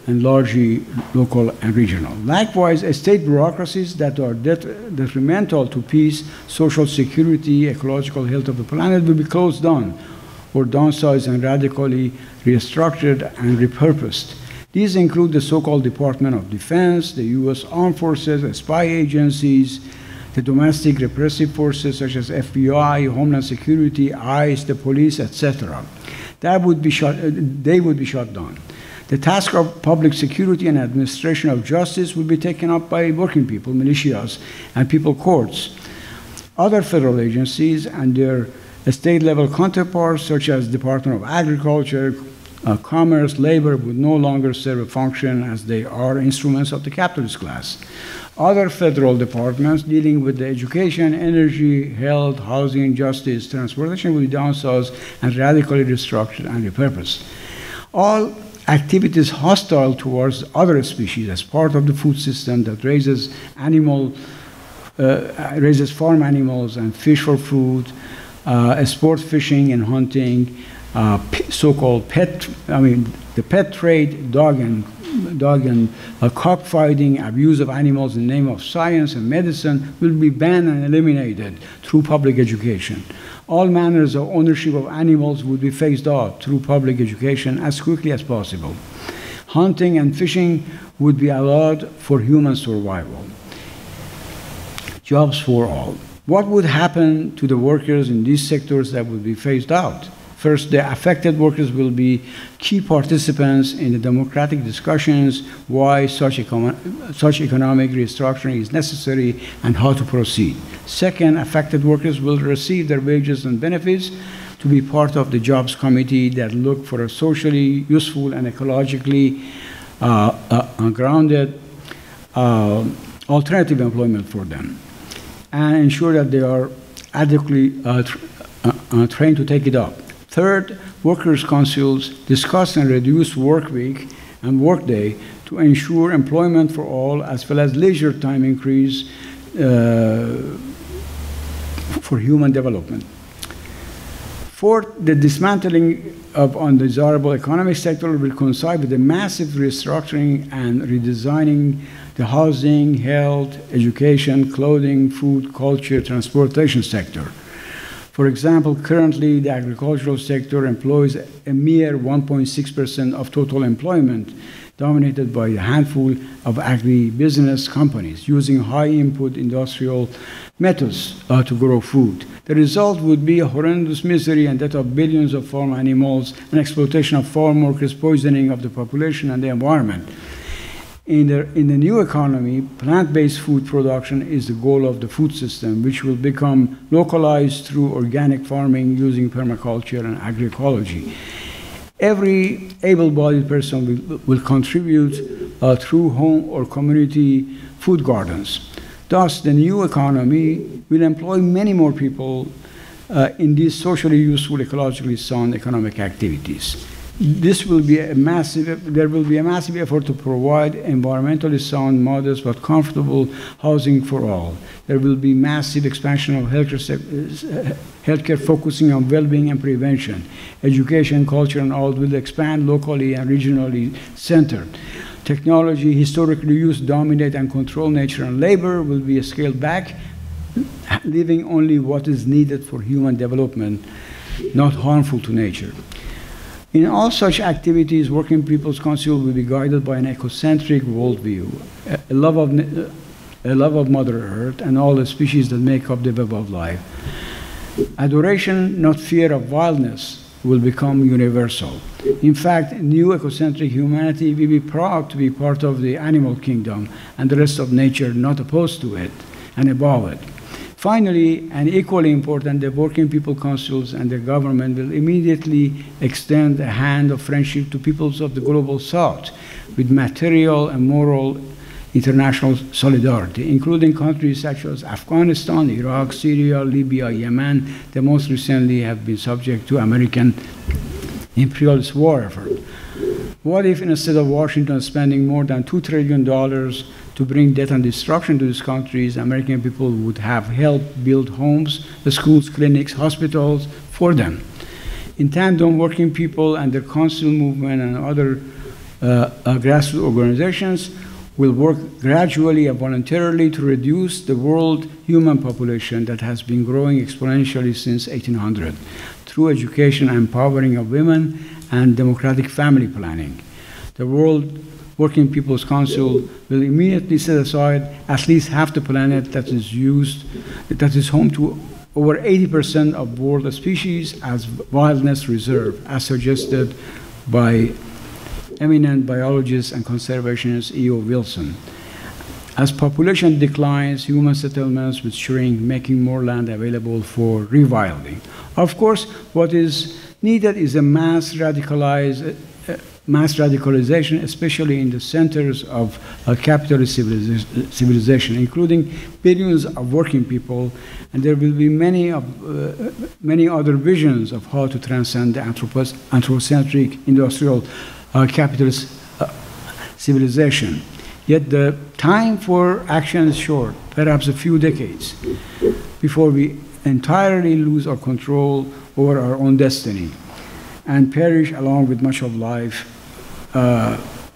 and largely local and regional. Likewise, state bureaucracies that are detrimental to peace, social security, ecological health of the planet will be closed down or downsized and radically restructured and repurposed. These include the so-called Department of Defense, the U.S. Armed Forces, the spy agencies, the domestic repressive forces such as FBI, Homeland Security, ICE, the police, etc. They would be shut down. The task of public security and administration of justice will be taken up by working people, militias, and people courts. Other federal agencies and their state-level counterparts, such as Department of Agriculture, Commerce, Labor, would no longer serve a function as they are instruments of the capitalist class. Other federal departments dealing with the education, energy, health, housing, justice, transportation will be downsized and radically restructured and repurposed. All activities hostile towards other species as part of the food system that raises farm animals and fish for food, sport fishing and hunting, so-called the pet trade, dog and cockfighting, abuse of animals in the name of science and medicine will be banned and eliminated through public education. All manners of ownership of animals would be phased out through public education as quickly as possible. Hunting and fishing would be allowed for human survival. Jobs for all. What would happen to the workers in these sectors that would be phased out? First, the affected workers will be key participants in the democratic discussions why such economic restructuring is necessary and how to proceed. Second, affected workers will receive their wages and benefits to be part of the jobs committee that look for a socially useful and ecologically grounded alternative employment for them, and ensure that they are adequately trained to take it up. Third, workers' councils discuss and reduce work week and workday to ensure employment for all, as well as leisure time increase for human development. Fourth, the dismantling of undesirable economic sector will coincide with the massive restructuring and redesigning the housing, health, education, clothing, food, culture, transportation sector. For example, currently the agricultural sector employs a mere 1.6% of total employment, dominated by a handful of agribusiness companies using high input industrial methods to grow food. The result would be a horrendous misery and death of billions of farm animals and exploitation of farm workers, poisoning of the population and the environment. In the new economy, plant-based food production is the goal of the food system, which will become localized through organic farming using permaculture and agroecology. Every able-bodied person will contribute through home or community food gardens. Thus, the new economy will employ many more people in these socially useful, ecologically sound economic activities. This will be a massive, there will be a massive effort to provide environmentally sound, modest, but comfortable housing for all. There will be massive expansion of healthcare focusing on well-being and prevention. Education, culture, and all will expand locally and regionally centered. Technology, historically used, dominate and control nature and labor will be scaled back, leaving only what is needed for human development, not harmful to nature. In all such activities, Working People's Council will be guided by an ecocentric worldview, a love of Mother Earth and all the species that make up the web of life. Adoration, not fear of wildness, will become universal. In fact, new ecocentric humanity will be proud to be part of the animal kingdom and the rest of nature, not opposed to it and above it. Finally, and equally important, the Working People Councils and the government will immediately extend a hand of friendship to peoples of the global south with material and moral international solidarity, including countries such as Afghanistan, Iraq, Syria, Libya, Yemen, that most recently have been subject to American imperialist war effort. What if instead of Washington spending more than $2 trillion to bring death and destruction to these countries, American people would have helped build homes, schools, clinics, hospitals for them? In tandem, Working People and the Council movement and other grassroots organizations will work gradually and voluntarily to reduce the world human population that has been growing exponentially since 1800 through education and empowering of women and democratic family planning. The World Working People's Council will immediately set aside at least half the planet that is home to over 80% of world species as wilderness reserve, as suggested by eminent biologist and conservationist E.O. Wilson. As population declines, human settlements will shrink, making more land available for rewilding. Of course, what is needed is a mass radicalization, especially in the centers of capitalist civilization, including billions of working people, and there will be many other visions of how to transcend the anthropocentric industrial capitalist civilization. Yet the time for action is short, perhaps a few decades, before we entirely lose our control over our own destiny and perish along with much of life,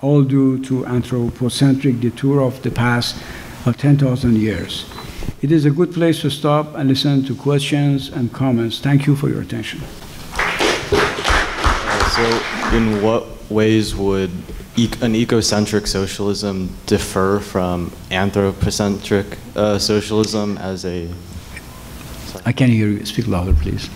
all due to anthropocentric detour of the past 10,000 years. It is a good place to stop and listen to questions and comments. Thank you for your attention. So in what ways would an ecocentric socialism differ from anthropocentric socialism as a... Sorry. I can't hear you. Speak louder, please.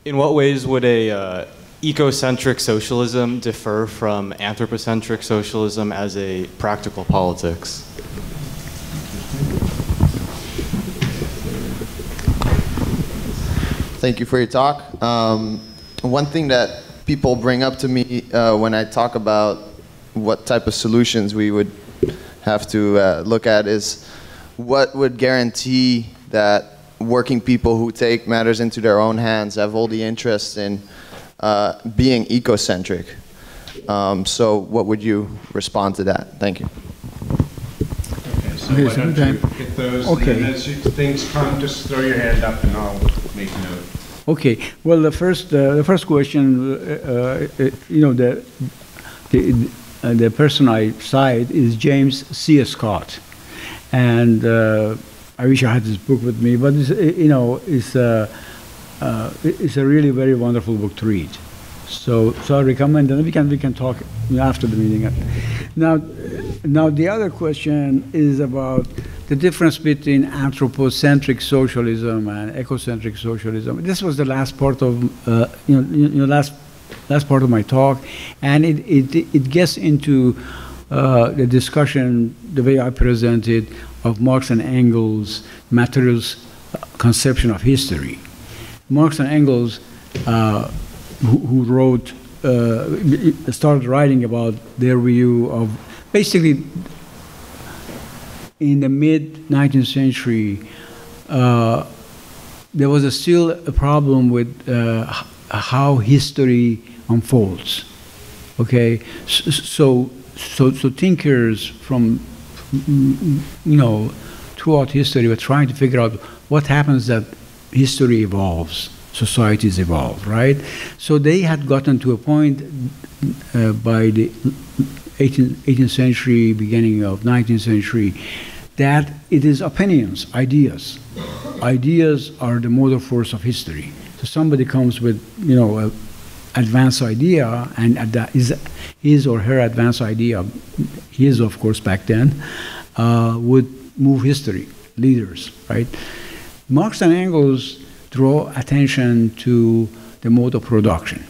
In what ways would a ecocentric socialism differ from anthropocentric socialism as a practical politics? Thank you for your talk. One thing that people bring up to me when I talk about what type of solutions we would have to look at is what would guarantee that working people who take matters into their own hands have all the interest in being ecocentric. So what would you respond to that? Thank you. Okay, so why don't you get those, okay. And then as things come, just throw your hand up and I'll make a note. Okay. Well, the first question, the person I cite is James C. Scott, and I wish I had this book with me, but it's a really very wonderful book to read. So I recommend, and we can talk after the meeting. Now the other question is about the difference between anthropocentric socialism and ecocentric socialism. This was the last part of last part of my talk, and it gets into the discussion the way I presented of Marx and Engels' materialist conception of history. Marx and Engels, who wrote, started writing about their view of basically. In the mid-19th century, there was still a problem with how history unfolds. Okay, so thinkers from, throughout history were trying to figure out what happens that history evolves, societies evolve, right? So they had gotten to a point by the 18th century, beginning of 19th century, that it is opinions, ideas. Ideas are the motor force of history. So somebody comes with, an advanced idea, and that is his or her advanced idea, his, of course, back then, would move history, leaders, right? Marx and Engels draw attention to the mode of production.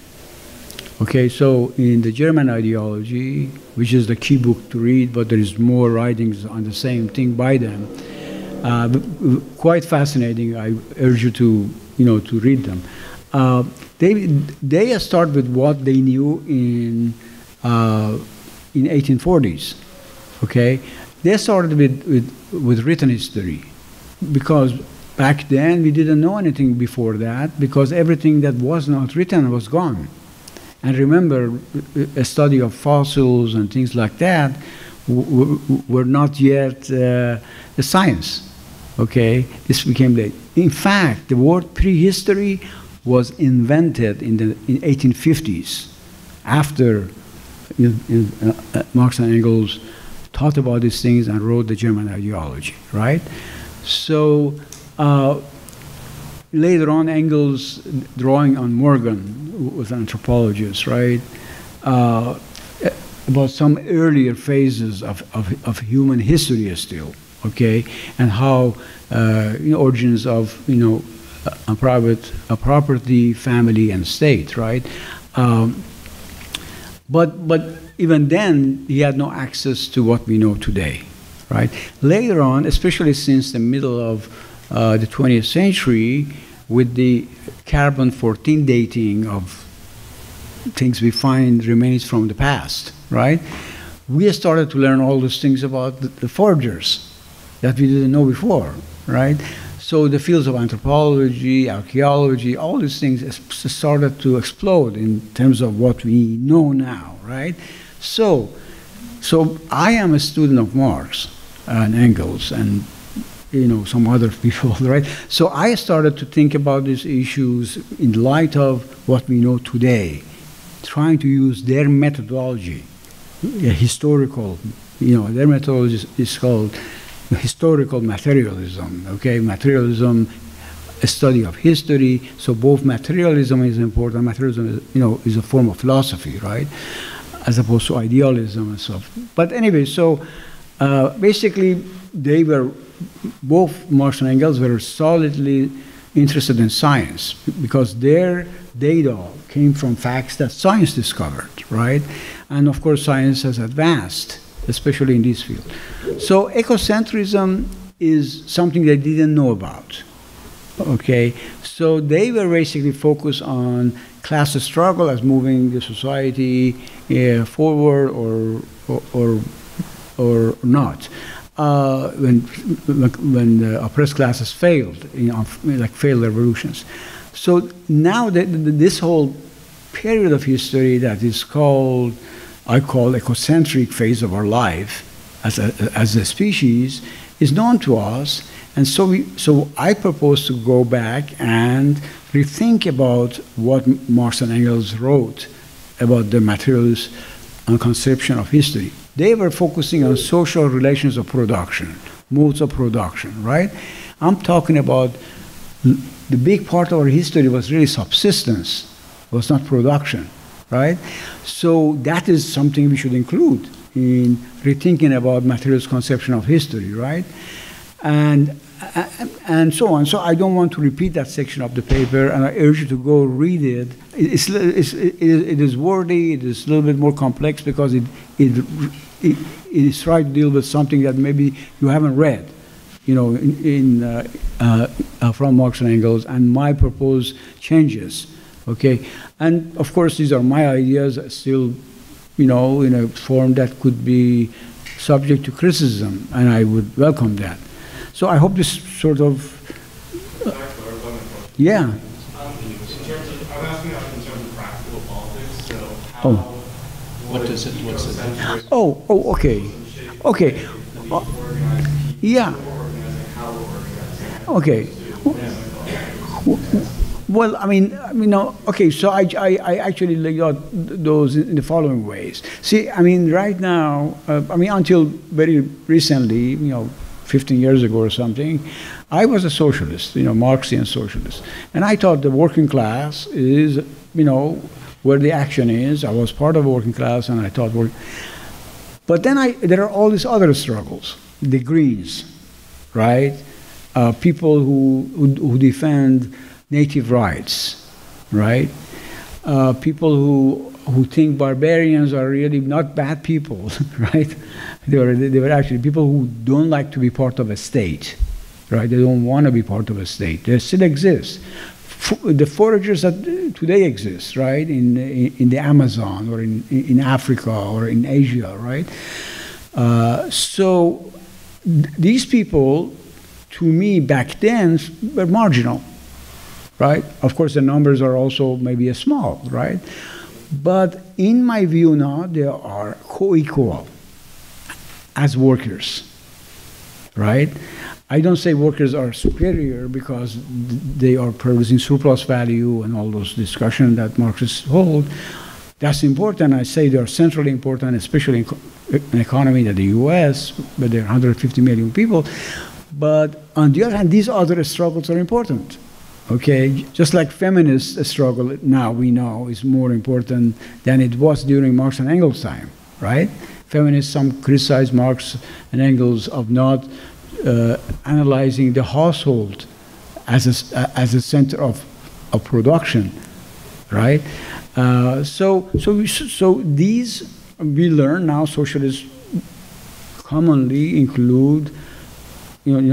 Okay, so in the German ideology, which is the key book to read, but there is more writings on the same thing by them, quite fascinating. I urge you to, to read them. They start with what they knew in 1840s. Okay, they started with written history, because back then we didn't know anything before that, because everything that was not written was gone. And remember, a study of fossils and things like that were not yet a science. Okay, this became late. In fact, the word prehistory was invented in the 1850s, after Marx and Engels thought about these things and wrote the German ideology, right? So later on, Engels, drawing on Morgan, who was an anthropologist, right, about some earlier phases of human history still, okay, and how origins of a property, family, and state, right? But even then, he had no access to what we know today, right? Later on, especially since the middle of the 20th century, with the carbon-14 dating of things we find remains from the past, right? We started to learn all those things about the foragers that we didn't know before, right? So the fields of anthropology, archaeology, all these things started to explode in terms of what we know now, right? So I am a student of Marx and Engels and some other people, right? So I started to think about these issues in light of what we know today, trying to use their methodology, historical, their methodology is called historical materialism, okay? Materialism, a study of history, so both materialism is important, materialism is, is a form of philosophy, right? As opposed to idealism and stuff. But anyway, so basically they were, both Marx and Engels were solidly interested in science because their data came from facts that science discovered, right? And of course, science has advanced, especially in this field. So ecocentrism is something they didn't know about, okay? So they were basically focused on class struggle as moving the society forward or not. When the oppressed classes failed, like failed revolutions. So now this whole period of history that is called, I call ecocentric phase of our life as a species, is known to us, and so I propose to go back and rethink about what Marx and Engels wrote about the materialist conception of history. They were focusing on social relations of production, modes of production, right? I'm talking about the big part of our history was really subsistence, was not production, right? So that is something we should include in rethinking about materialist conception of history, right? And so on. So I don't want to repeat that section of the paper, and I urge you to go read it. It is wordy, it is a little bit more complex because it is trying to deal with something that maybe you haven't read, from Marx and Engels, and my proposed changes, okay? And of course, these are my ideas, still, in a form that could be subject to criticism, and I would welcome that. So I hope this sort of, yeah. I'm asking that in terms of practical politics. So how, What does it, what's the difference? Okay. Okay. Yeah. Okay. Well, okay, so I actually laid out those in the following ways. See, right now, until very recently, 15 years ago or something, I was a socialist, Marxian socialist. And I thought the working class is, where the action is. I was part of the working class, and I thought But then there are all these other struggles, the Greens, right? People who defend native rights, right? People who think barbarians are really not bad people, right? They were actually people who don't like to be part of a state, right? They don't want to be part of a state. They still exist. The foragers that today exist, right, in the Amazon or in Africa or in Asia, right? So these people, to me, back then, were marginal, right? Of course, the numbers are also maybe small, right? But in my view now, they are co-equal as workers, right? I don't say workers are superior because they are producing surplus value and all those discussions that Marxists hold. That's important. I say they are centrally important, especially in an economy like the US, where there are 150 million people. But on the other hand, these other struggles are important. Okay, just like feminist struggle now we know is more important than it was during Marx and Engels' time, right? Feminists, some criticize Marx and Engels of not analyzing the household as a center of production, right? So these we learn now. Socialists commonly include,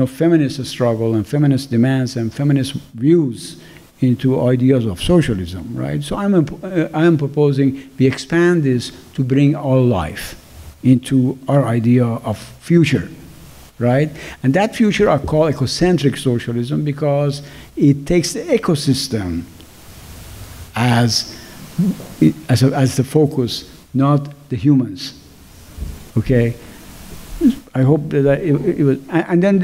feminist struggle and feminist demands and feminist views into ideas of socialism, right? So I am proposing we expand this to bring all life into our idea of future, right? And that future I call ecocentric socialism because it takes the ecosystem as the focus, not the humans, okay? I hope that it was, and then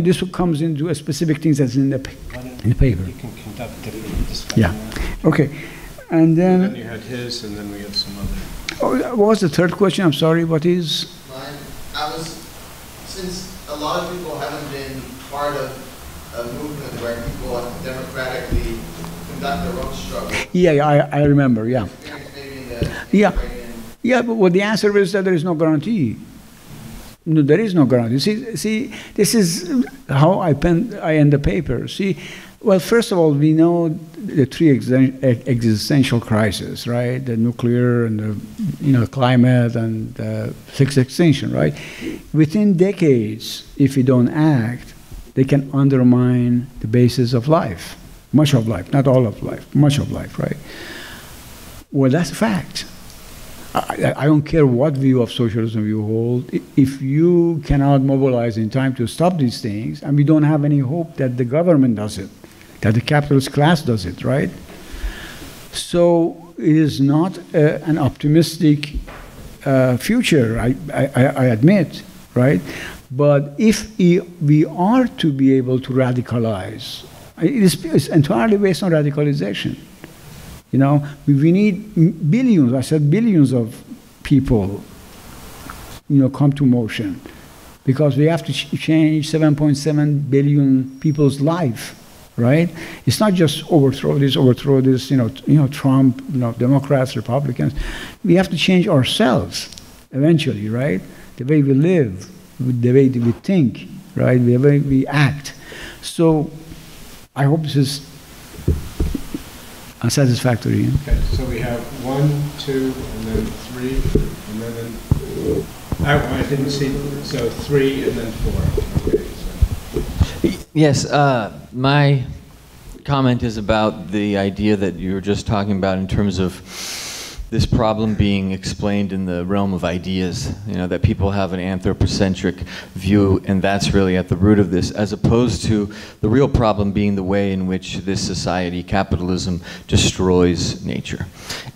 this comes into specific things that's in the paper. You can conduct different discussion. Yeah, okay, and then you had his, and then we have some other. Oh, what was the third question? I'm sorry. What is? Mine. Since a lot of people haven't been part of a movement where people democratically conduct their own struggle. Yeah, I remember. Yeah. Maybe in the Yeah. Iranian. Yeah, but the answer is that there is no guarantee. No, there is no guarantee. See, this is how I end the paper. See, well, first of all, we know the three existential crises, right? The nuclear and the climate and the Sixth Extinction, right? Within decades, if we don't act, they can undermine the basis of life, much of life, not all of life, much of life, right? Well, that's a fact. I don't care what view of socialism you hold. If you cannot mobilize in time to stop these things, and we don't have any hope that the government does it, that the capitalist class does it, right? So it is not an optimistic future, I admit, right? But if we are to be able to radicalize, it's entirely based on radicalization. We need billions, I said billions of people, come to motion because we have to change 7.7 billion people's life, right? It's not just overthrow this, Trump, Democrats, Republicans. We have to change ourselves eventually, right? The way we live, the way we think, right? The way we act. So I hope this is unsatisfactory. Okay, so we have 1, 2, and then 3, and then I didn't see, so 3 and then 4. Okay, so. Yes, my comment is about the idea that you were just talking about in terms of this problem being explained in the realm of ideas, that people have an anthropocentric view, and that's really at the root of this, as opposed to the real problem being the way in which this society, capitalism, destroys nature.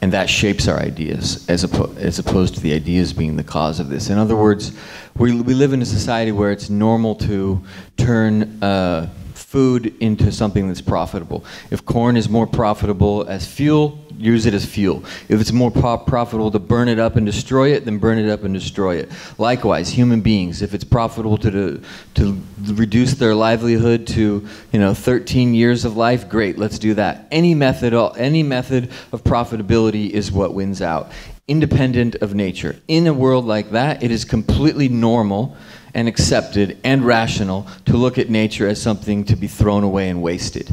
And that shapes our ideas, as opposed to the ideas being the cause of this. In other words, we live in a society where it's normal to turn food into something that's profitable. If corn is more profitable as fuel, use it as fuel. If it's more profitable to burn it up and destroy it, then burn it up and destroy it. Likewise, human beings, if it's profitable to reduce their livelihood to 13 years of life, great, let's do that. Any method of profitability is what wins out, independent of nature. In a world like that, it is completely normal and accepted and rational to look at nature as something to be thrown away and wasted.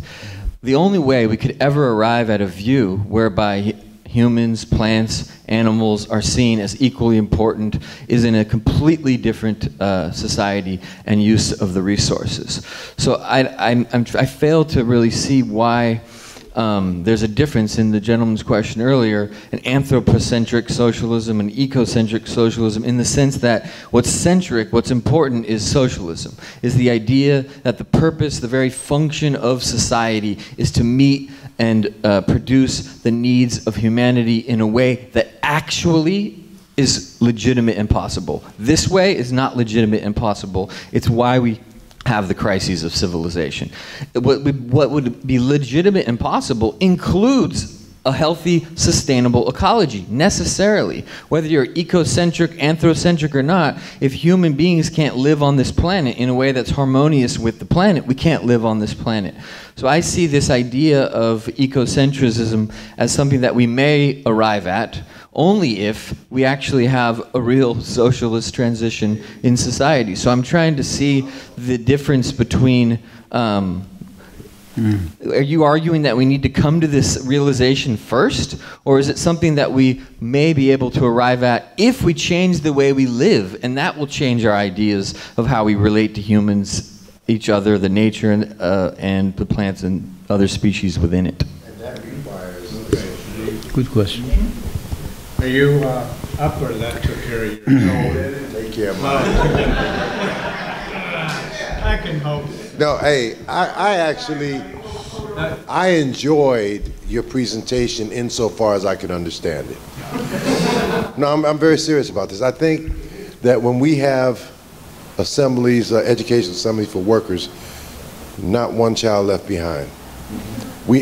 The only way we could ever arrive at a view whereby humans, plants, animals are seen as equally important is in a completely different society and use of the resources. So I fail to really see why there's a difference in the gentleman's question earlier, an anthropocentric socialism and ecocentric socialism, in the sense that what's important is socialism, is the idea that the purpose, the very function of society is to meet and produce the needs of humanity in a way that actually is legitimate and possible. This way is not legitimate and possible. It's why we have the crises of civilization. What would be legitimate and possible includes a healthy, sustainable ecology, necessarily. Whether you're ecocentric, anthropocentric or not, if human beings can't live on this planet in a way that's harmonious with the planet, we can't live on this planet. So I see this idea of ecocentrism as something that we may arrive at only if we actually have a real socialist transition in society. So I'm trying to see the difference between, are you arguing that we need to come to this realization first? Or is it something that we may be able to arrive at if we change the way we live, and that will change our ideas of how we relate to humans, each other, the nature, and the plants and other species within it? And that requires. Good question. Are you up, or that took care of your... No, that didn't take care of mine. I can hope. No, hey, I enjoyed your presentation insofar as I could understand it. No, I'm very serious about this. I think that when we have assemblies, education assemblies for workers, not one child left behind.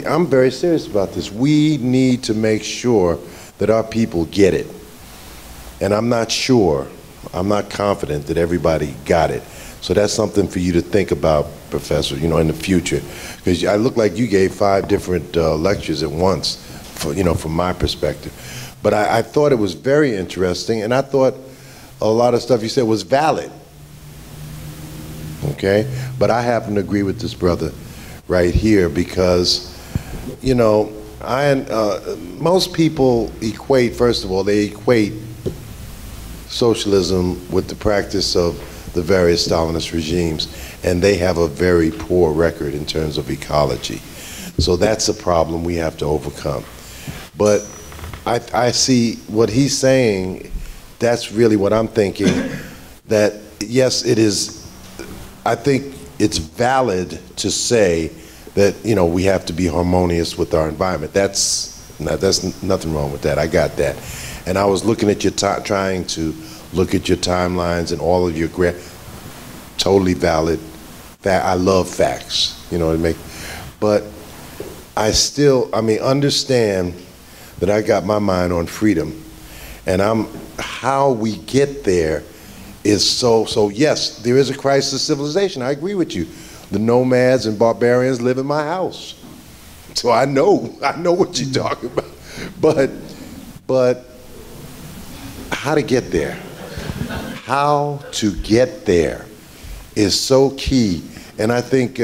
I'm very serious about this. We need to make sure that our people get it. And I'm not sure, I'm not confident that everybody got it. So that's something for you to think about, Professor, in the future. Because I look like you gave 5 different lectures at once, from my perspective. But I thought it was very interesting, and I thought a lot of stuff you said was valid. Okay? But I happen to agree with this brother right here because, most people equate, first of all, they equate socialism with the practice of the various Stalinist regimes, and they have a very poor record in terms of ecology. So that's a problem we have to overcome. But I see what he's saying, that's really what I'm thinking, that yes, it is, I think it's valid to say that, we have to be harmonious with our environment. That's nothing wrong with that, I got that. And I was looking at your trying to look at your timelines and all of your totally valid. I love facts, but I still, understand that I got my mind on freedom, and how we get there is so yes, there is a crisis of civilization. I agree with you. The nomads and barbarians live in my house, so I know what you're talking about. But how to get there? How to get there is so key. And I think,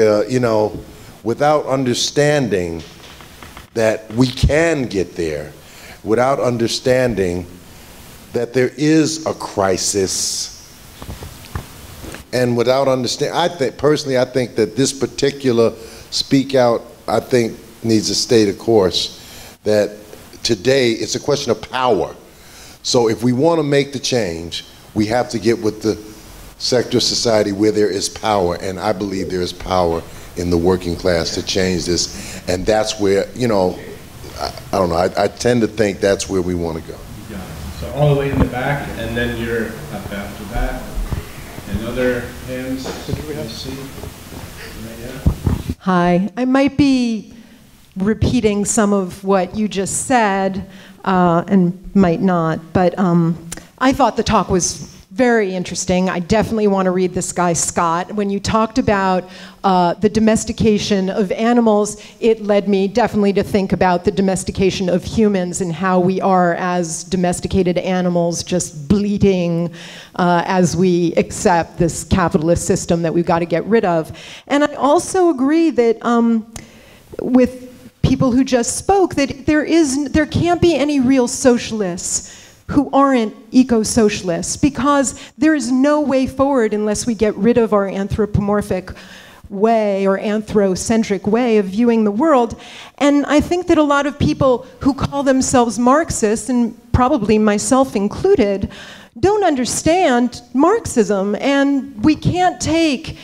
without understanding that we can get there, without understanding that there is a crisis, and without understanding, I think that this particular speak out, needs to stay the course, that today it's a question of power. So if we want to make the change, we have to get with the sector of society where there is power, and I believe there is power in the working class to change this, and that's where, you know, I don't know, I tend to think that's where we want to go. Yeah. So all the way in the back, and then you're up after that. And other hands, I see. Hi, I might be repeating some of what you just said, and might not, but I thought the talk was very interesting. I definitely want to read this guy, Scott. When you talked about the domestication of animals, it led me definitely to think about the domestication of humans and how we are as domesticated animals just bleeding as we accept this capitalist system that we've got to get rid of. And I also agree that with people who just spoke, that there can't be any real socialists who aren't eco-socialists, because there is no way forward unless we get rid of our anthropomorphic way or anthrocentric way of viewing the world. And I think that a lot of people who call themselves Marxists, and probably myself included, don't understand Marxism, and we can't take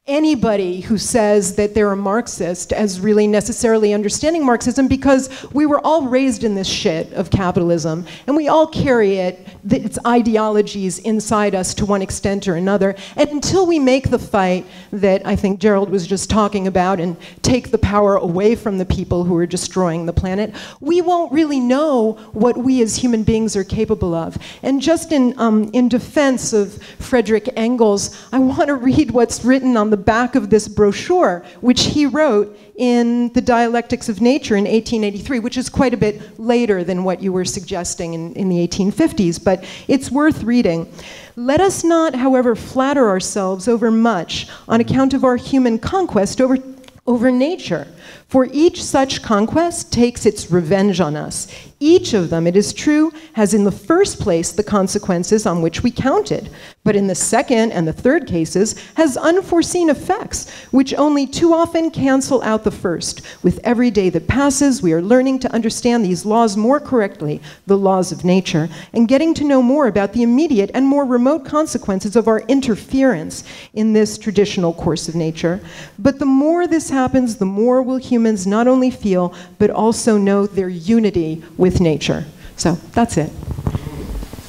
anybody who says that they're a Marxist as really necessarily understanding Marxism, because we were all raised in this shit of capitalism, and we all carry its ideologies inside us to one extent or another. And until we make the fight that I think Gerald was just talking about and take the power away from the people who are destroying the planet, we won't really know what we as human beings are capable of. And just in defense of Frederick Engels, I want to read what's written on the back of this brochure, which he wrote in The Dialectics of Nature in 1883, which is quite a bit later than what you were suggesting in the 1850s, but it's worth reading. Let us not, however, flatter ourselves overmuch on account of our human conquest over nature, for each such conquest takes its revenge on us. Each of them, it is true, has in the first place the consequences on which we counted, but in the second and the third cases has unforeseen effects, which only too often cancel out the first. With every day that passes, we are learning to understand these laws more correctly, the laws of nature, and getting to know more about the immediate and more remote consequences of our interference in this traditional course of nature. But the more this happens, the more will humans not only feel, but also know their unity with nature. So that's it.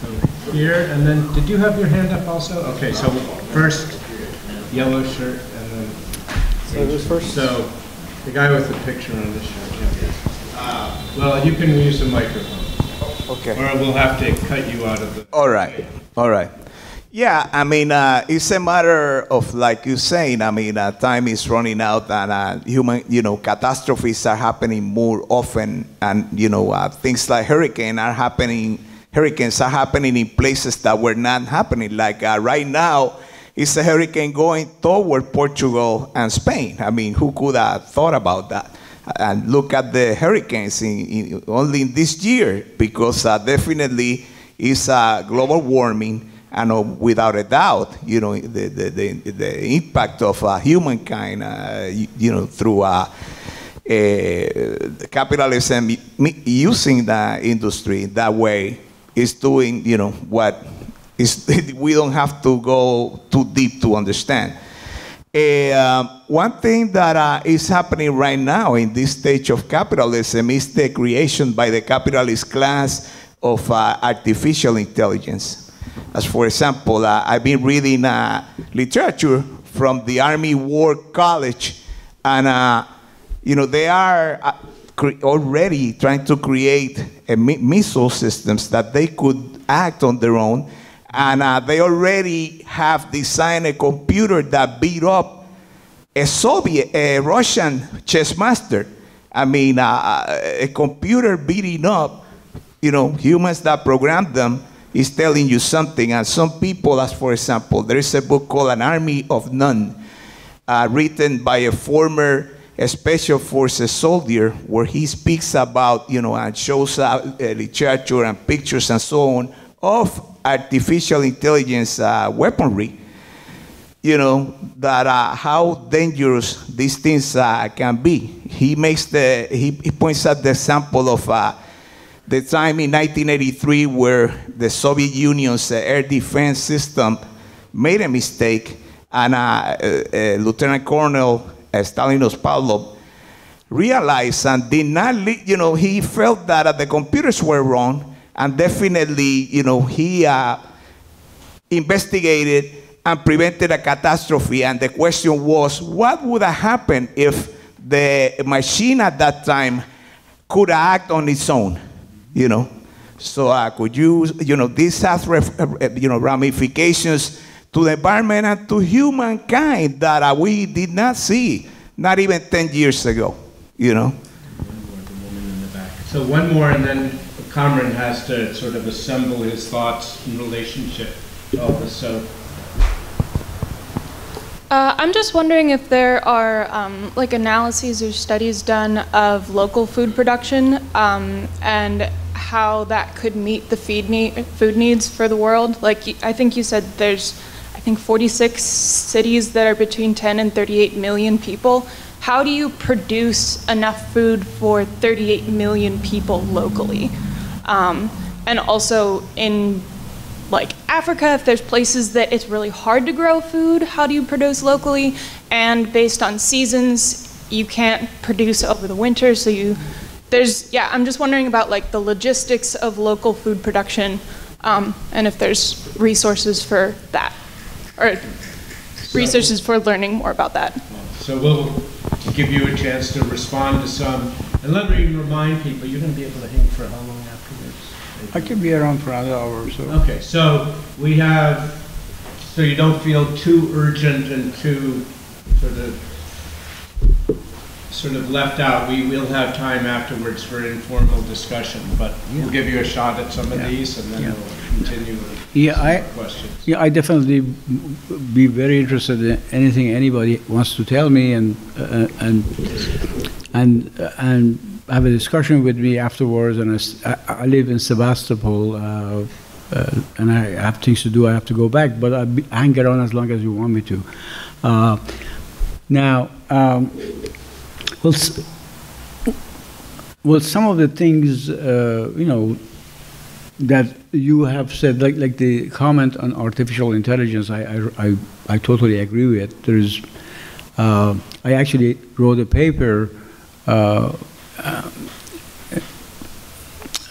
So here, and then, did you have your hand up also? Okay, so first, yellow shirt, and then... So who's first? So, the guy with the picture on this shirt, yeah. Well, you can use the microphone. Okay. Or we'll have to cut you out of the... All right, all right. Yeah, I mean, it's a matter of, like you're saying, I mean, time is running out, and catastrophes are happening more often, and, things like hurricanes are happening in places that were not happening. Like right now, it's a hurricane going toward Portugal and Spain. I mean, who could have thought about that? And look at the hurricanes only in this year, because definitely it's global warming. And without a doubt, the impact of humankind, through capitalism using the industry that way is doing, what is. We don't have to go too deep to understand. One thing that is happening right now in this stage of capitalism is the creation by the capitalist class of artificial intelligence. As for example, I've been reading literature from the Army War College, and they are already trying to create missile systems that they could act on their own, and they already have designed a computer that beat up a Russian chess master. I mean, a computer beating up, humans that programmed them is telling you something. And some people, as for example, there is a book called An Army of None, written by a former special forces soldier, where he speaks about, and shows literature and pictures and so on of artificial intelligence weaponry, that how dangerous these things can be. He points out the example of the time in 1983 where the Soviet Union's air defense system made a mistake, and Lieutenant Colonel Stalinos Pavlov realized and did not, he felt that the computers were wrong, and definitely, he investigated and prevented a catastrophe. And the question was, what would have happened if the machine at that time could act on its own, So could you, this has, ramifications to the environment and to humankind that we did not see, not even 10 years ago, So one more, and then Kamran has to sort of assemble his thoughts in relationship to all this. So. I'm just wondering if there are like analyses or studies done of local food production and how that could meet the food needs for the world. Like I think you said there's, 46 cities that are between 10 and 38 million people. How do you produce enough food for 38 million people locally? And also in like Africa, if there's places that it's really hard to grow food, how do you produce locally? And based on seasons, you can't produce over the winter, so I'm just wondering about like the logistics of local food production, and if there's resources for that, or resources for learning more about that. So we'll give you a chance to respond to some, and let me remind people, you're going to be able to hang for how long afterwards? I can be around for another hour or so. Okay, so we have, so you don't feel too urgent and too sort of left out. We will have time afterwards for informal discussion, but we'll give you a shot at some of these, and then we'll continue with questions. Yeah, I definitely be very interested in anything anybody wants to tell me, and have a discussion with me afterwards. And I live in Sebastopol, and I have things to do. I have to go back, but I'll hang around as long as you want me to. Now, well, some of the things that you have said, like the comment on artificial intelligence, I totally agree with. There's, I actually wrote a paper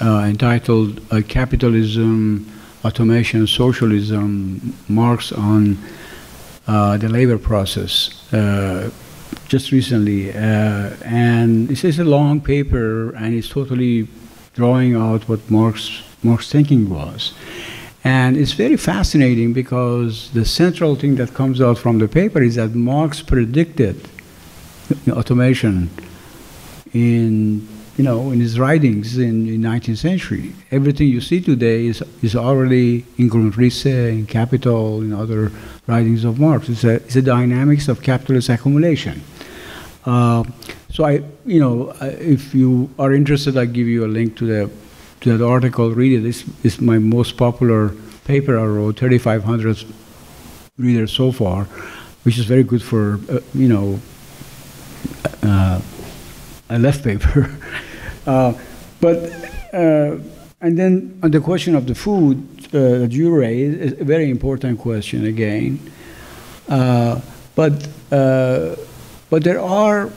entitled Capitalism, Automation, Socialism, Marx on the labor process, just recently. And this is a long paper, and it's totally drawing out what Marx's thinking was. And it's very fascinating because the central thing that comes out from the paper is that Marx predicted automation in his writings in the 19th century. Everything you see today is already in Grundrisse, in Capital, in other writings of Marx. It's a dynamics of capitalist accumulation. So if you are interested, I'll give you a link to that article. Read it. This is my most popular paper I wrote, 3,500 readers so far, which is very good for a left paper. And then on the question of the food that you raised, is a very important question again. But there are,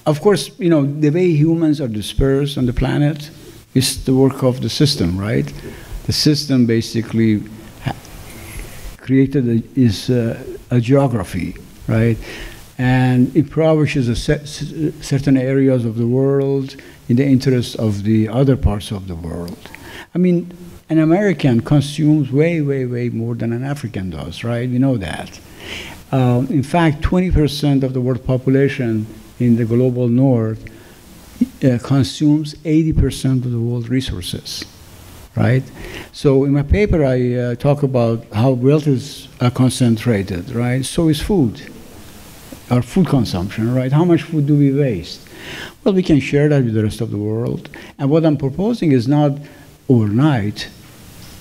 of course, the way humans are dispersed on the planet is the work of the system, right? The system basically created a geography, right? And impoverishes certain areas of the world in the interest of the other parts of the world. I mean, an American consumes way, way, way more than an African does, right? We know that. In fact, 20% of the world population in the global north consumes 80% of the world's resources, right? So in my paper, I talk about how wealth is concentrated, right? So is food. Our food consumption, right? How much food do we waste? Well, we can share that with the rest of the world. And what I'm proposing is not overnight.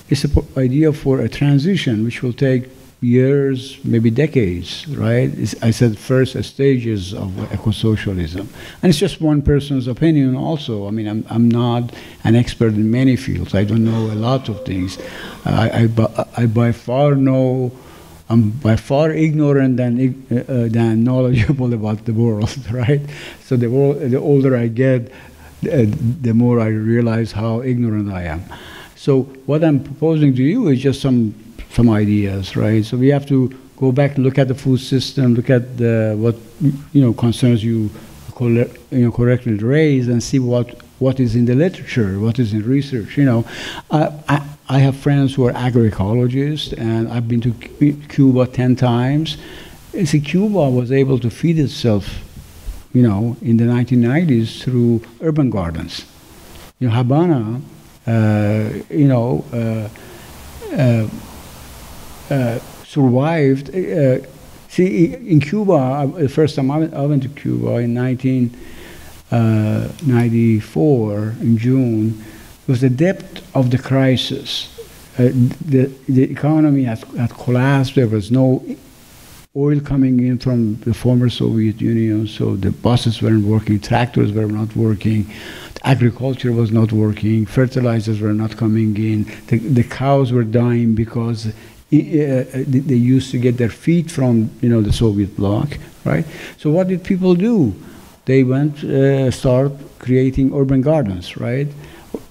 It's an idea for a transition which will take years, maybe decades, right? I said first stages of eco-socialism. And it's just one person's opinion also. I mean, I'm not an expert in many fields. I don't know a lot of things. I by far know, I'm by far ignorant than knowledgeable about the world, right? So the older I get, the more I realize how ignorant I am. So what I'm proposing to you is just some ideas, right? So we have to go back and look at the food system, look at what concerns you correctly raised, and see what is in the literature, what is in research. I have friends who are agroecologists, and I've been to Cuba 10 times. See, Cuba was able to feed itself, in the 1990s through urban gardens. Habana, survived. See, in Cuba, the first time I went to Cuba in 1994, in June, was the depth of the crisis. The economy had collapsed. There was no oil coming in from the former Soviet Union, so the buses weren't working, tractors were not working, agriculture was not working, fertilizers were not coming in, the cows were dying because they used to get their feed from the Soviet bloc, right? So what did people do? They went start creating urban gardens, right?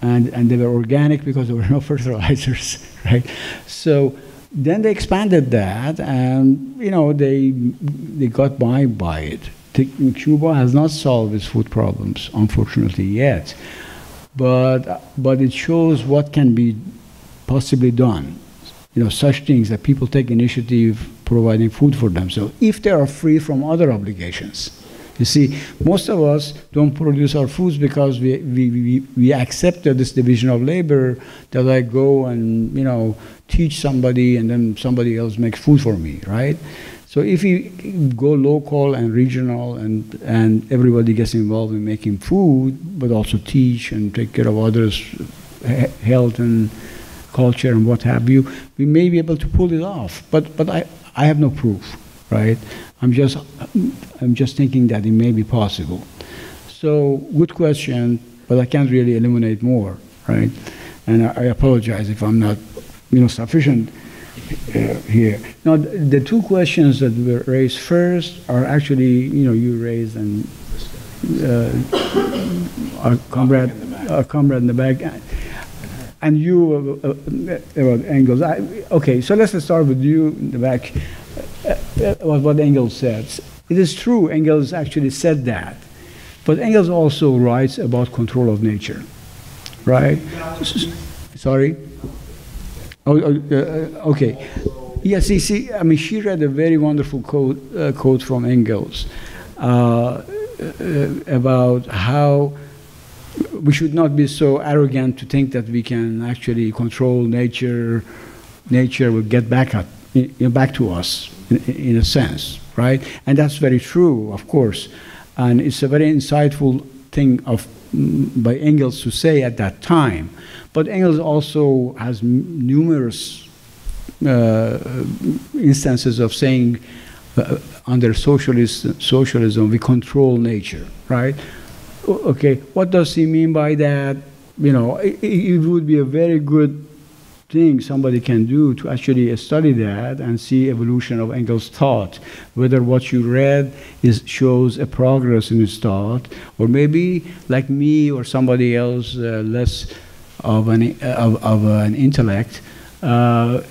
And they were organic because there were no fertilizers, right? So then they expanded that, and they got by it. Cuba has not solved its food problems, unfortunately, yet, but it shows what can be possibly done. Such things that people take initiative providing food for themselves if they are free from other obligations. You see, most of us don't produce our foods because we accepted this division of labor that I go and teach somebody and then somebody else makes food for me, right? So if you go local and regional and everybody gets involved in making food, but also teach and take care of others' health and culture and what have you, we may be able to pull it off. But I have no proof, right? I'm just thinking that it may be possible. So good question, but I can't really eliminate more, right? And I apologize if I'm not, sufficient here. Now, the two questions that were raised first are actually, you raised and our comrade in the back, and you about Engels. Okay, so let's start with you in the back. What Engels said. It is true, Engels actually said that. But Engels also writes about control of nature, right? Sorry? Okay. Yes, see, I mean, she read a very wonderful quote from Engels about how we should not be so arrogant to think that we can actually control nature. Nature will get back to us, in a sense, right? And that's very true, of course. And it's a very insightful thing by Engels to say at that time. But Engels also has numerous instances of saying under socialism we control nature, right? Okay, what does he mean by that? It would be a very good thing somebody can do to actually study that and see evolution of Engels' thought, whether what you read shows a progress in his thought, or maybe like me or somebody else less of an intellect, of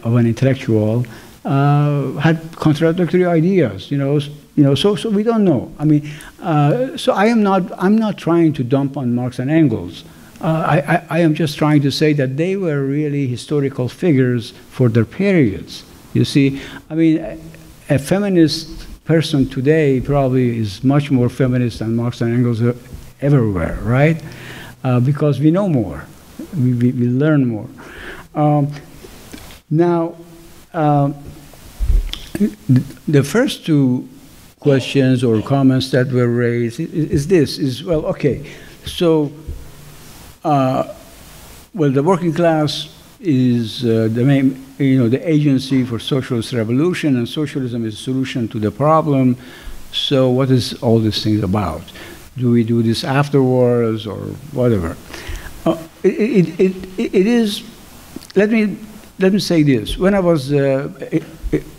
an intellectual, had contradictory ideas. So we don't know. I mean, so I'm not trying to dump on Marx and Engels. I am just trying to say that they were really historical figures for their periods. You see, I mean, a feminist person today probably is much more feminist than Marx and Engels ever were, right? Because we know more, we learn more. Now, the first two questions or comments that were raised is well, okay, so, well, the working class is the main, the agency for socialist revolution, and socialism is a solution to the problem. So what is all these things about? Do we do this afterwards or whatever? It is. Let me say this. When I was, a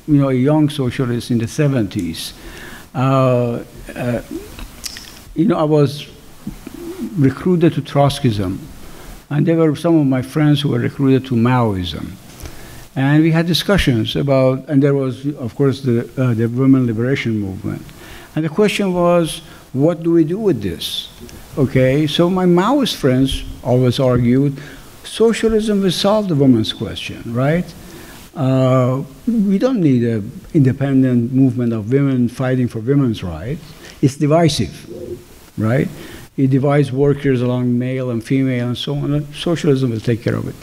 young socialist in the 70s, I was recruited to Trotskyism, and there were some of my friends who were recruited to Maoism. And we had discussions about, and there was, of course, the women liberation movement. And the question was, what do we do with this? Okay, so my Maoist friends always argued, socialism will solve the women's question, right? We don't need an independent movement of women fighting for women's rights. It's divisive, right? It divides workers along male and female and so on. Socialism will take care of it.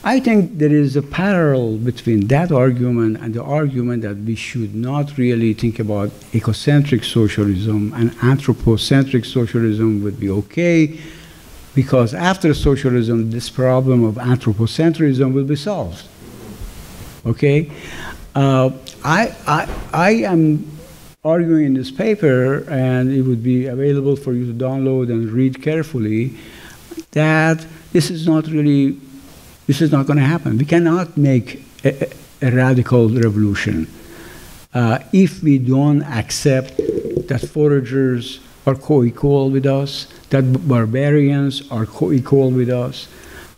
I think there is a parallel between that argument and the argument that we should not really think about ecocentric socialism, and anthropocentric socialism would be okay, because after socialism, this problem of anthropocentrism will be solved. Okay? I am arguing in this paper, and it would be available for you to download and read carefully, that this is not going to happen. We cannot make a radical revolution if we don't accept that foragers are co-equal with us, that barbarians are co-equal with us,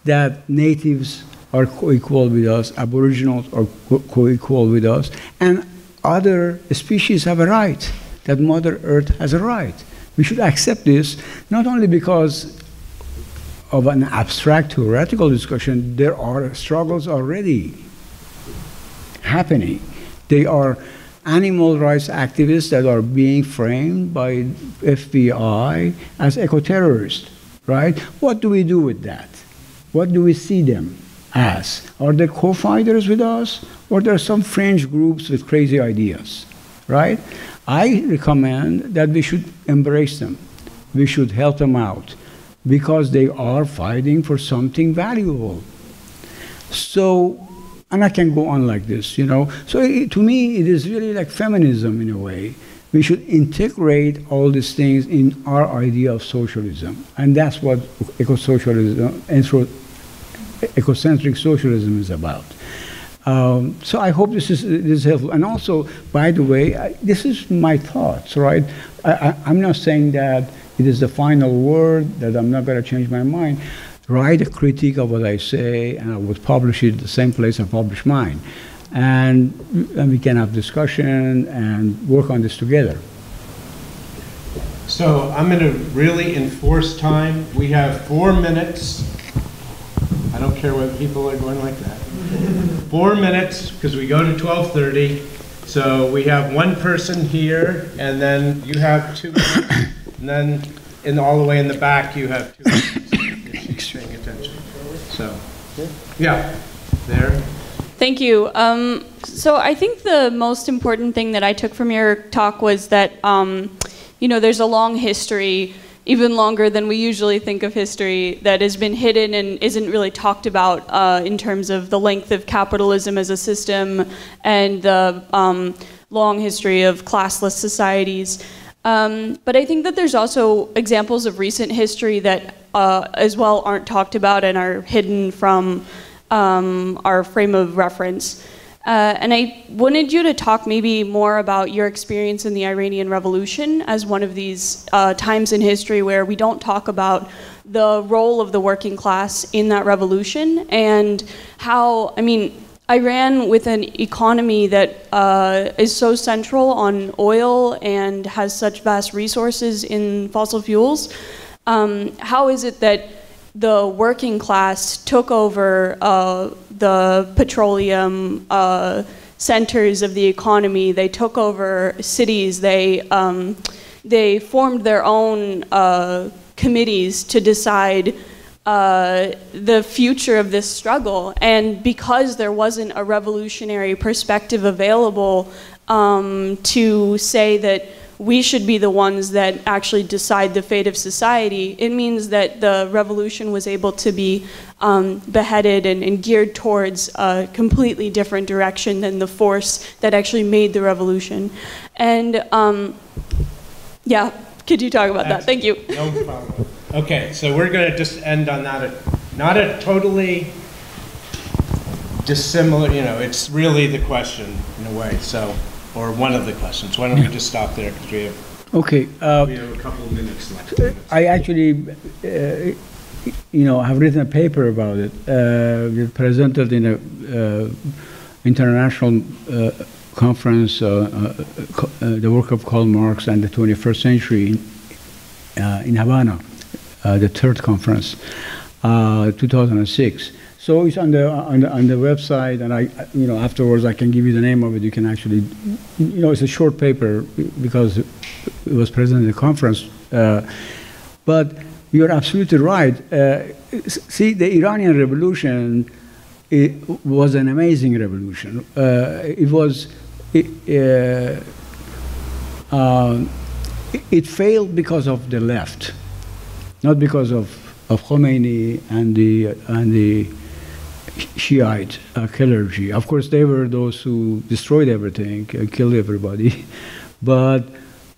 that natives are co-equal with us, aboriginals are co-equal with us, and other species have a right, that Mother Earth has a right. We should accept this, not only because of an abstract theoretical discussion. There are struggles already happening. They are animal rights activists that are being framed by FBI as eco-terrorists, right? What do we do with that? What do we see them as? Are they co-fighters with us, or there are some fringe groups with crazy ideas, right? I recommend that we should embrace them. We should help them out, because they are fighting for something valuable. So, and I can go on like this, So to me, it is really like feminism in a way. We should integrate all these things in our idea of socialism. And that's what eco-socialism, ecocentric socialism is about. So I hope this is helpful. And also, by the way, this is my thoughts, right? I'm not saying that it is the final word, that I'm not going to change my mind. Write a critique of what I say, and I would publish it the same place I publish mine. And we can have discussion and work on this together. So I'm going to really enforce time. We have 4 minutes. I don't care whether people are going like that. 4 minutes, because we go to 12:30. So we have one person here, and then you have 2 minutes. And then all the way in the back, you have 2 minutes, if you're paying attention. So, yeah, there. Thank you. So I think the most important thing that I took from your talk was that, there's a long history, even longer than we usually think of history, that has been hidden and isn't really talked about in terms of the length of capitalism as a system and the long history of classless societies. But I think that there's also examples of recent history that as well aren't talked about and are hidden from our frame of reference. And I wanted you to talk maybe more about your experience in the Iranian Revolution as one of these times in history where we don't talk about the role of the working class in that revolution, and how, Iran, with an economy that is so central on oil and has such vast resources in fossil fuels, how is it that the working class took over the petroleum centers of the economy? They took over cities. They formed their own committees to decide the future of this struggle, and because there wasn't a revolutionary perspective available to say that we should be the ones that actually decide the fate of society, it means that the revolution was able to be beheaded and geared towards a completely different direction than the force that actually made the revolution. And yeah, could you talk about that? Thank you. No problem. Okay, so we're going to just end on that. Not a totally dissimilar, it's really the question in a way, so, or one of the questions. Why don't we just stop there, because we have okay. We have a couple of minutes left. I actually, have written a paper about it. Presented in a international conference, the work of Karl Marx and the 21st century in Havana, the third conference, 2006. So it's on the website, and afterwards I can give you the name of it. You can actually, it's a short paper because it was presented at the conference. But you're absolutely right. See, the Iranian Revolution, it was an amazing revolution. It failed because of the left, not because of Khomeini and the Shiite clergy. Of course, they were those who destroyed everything, killed everybody. But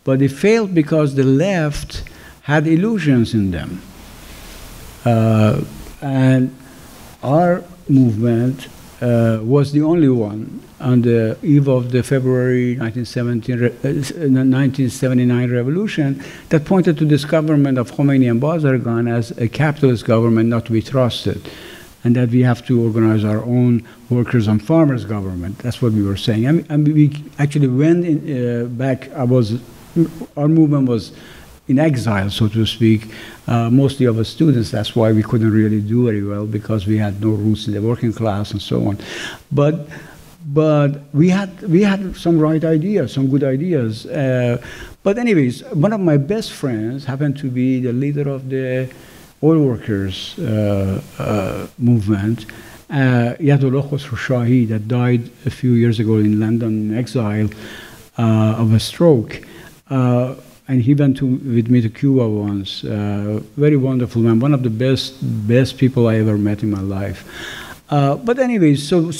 it failed because the left had illusions in them. And our movement was the only one on the eve of the February 1979 revolution that pointed to this government of Khomeini and Bazargan as a capitalist government not to be trusted, and that we have to organize our own workers and farmers government. That's what we were saying. And we actually went back. Our movement was in exile, so to speak, mostly of us students. That's why we couldn't really do very well, because we had no roots in the working class and so on. But we had some right ideas, some good ideas. But anyways, one of my best friends happened to be the leader of the oil workers movement, Yadullah Khosrowshahi, that died a few years ago in London in exile of a stroke. And he went with me to Cuba once. Very wonderful man, one of the best people I ever met in my life. But anyways, so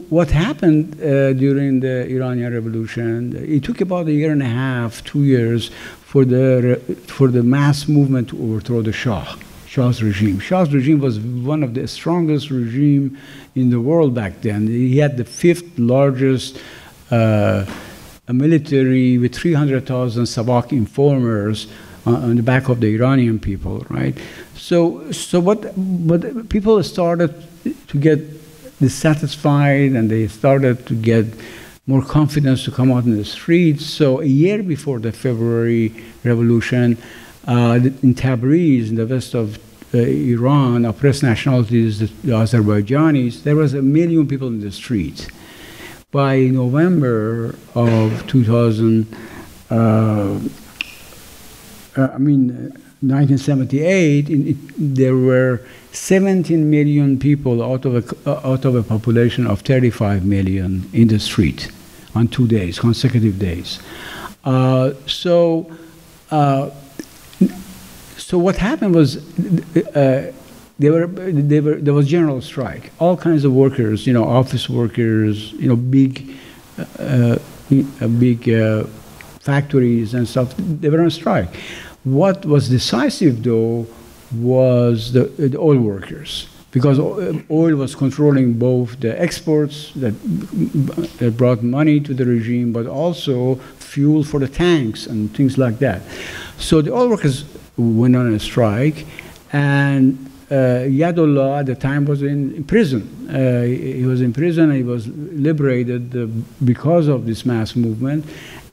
what happened during the Iranian Revolution? It took about a year and a half, 2 years, for the mass movement to overthrow the Shah's regime. Shah's regime was one of the strongest regime in the world back then. He had the 5th largest military with 300,000 Sabak informers on the back of the Iranian people, right? So what people started to get dissatisfied, and they started to get more confidence to come out in the streets. So a year before the February Revolution, in Tabriz, in the west of Iran, oppressed nationalities, the Azerbaijanis, there was 1 million people in the streets. By November of 1978, there were 17 million people out of a population of 35 million in the street on 2 days, consecutive days. So what happened was there was general strike. All kinds of workers, office workers, big factories and stuff, they were on strike. What was decisive, though, was the oil workers, because oil was controlling both the exports that brought money to the regime, but also fuel for the tanks and things like that. So the oil workers went on a strike, and Yadullah at the time was in prison. He was in prison. He was liberated because of this mass movement,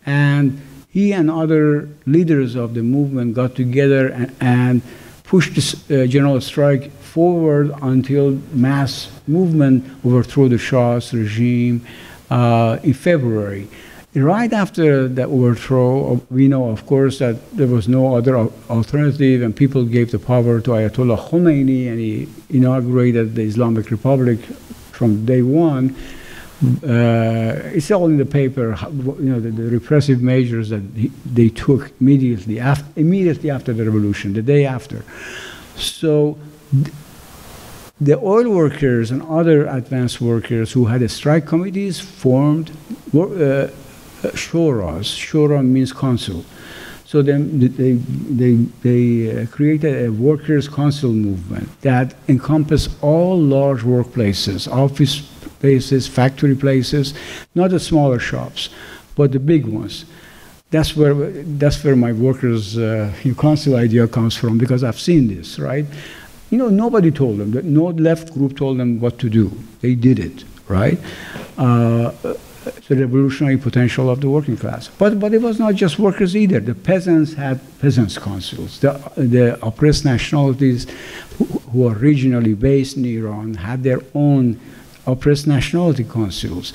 and he and other leaders of the movement got together and pushed this general strike forward until mass movement overthrew the Shah's regime in February. Right after the overthrow, we know, of course, that there was no other alternative, and people gave the power to Ayatollah Khomeini, and he inaugurated the Islamic Republic from day one. It's all in the paper, the repressive measures that they took immediately after the revolution, the day after. So The oil workers and other advanced workers who had strike committees formed shoras. Shora means council. So then they created a workers' council movement that encompassed all large workplaces, office places, factory places, not the smaller shops, but the big ones. That's where my workers' council idea comes from, because I've seen this, right? You know, nobody told them, no left group told them what to do. They did it, right? The revolutionary potential of the working class. But it was not just workers either. The peasants had peasants' councils. The oppressed nationalities who are regionally based in Iran had their own oppressed nationality councils.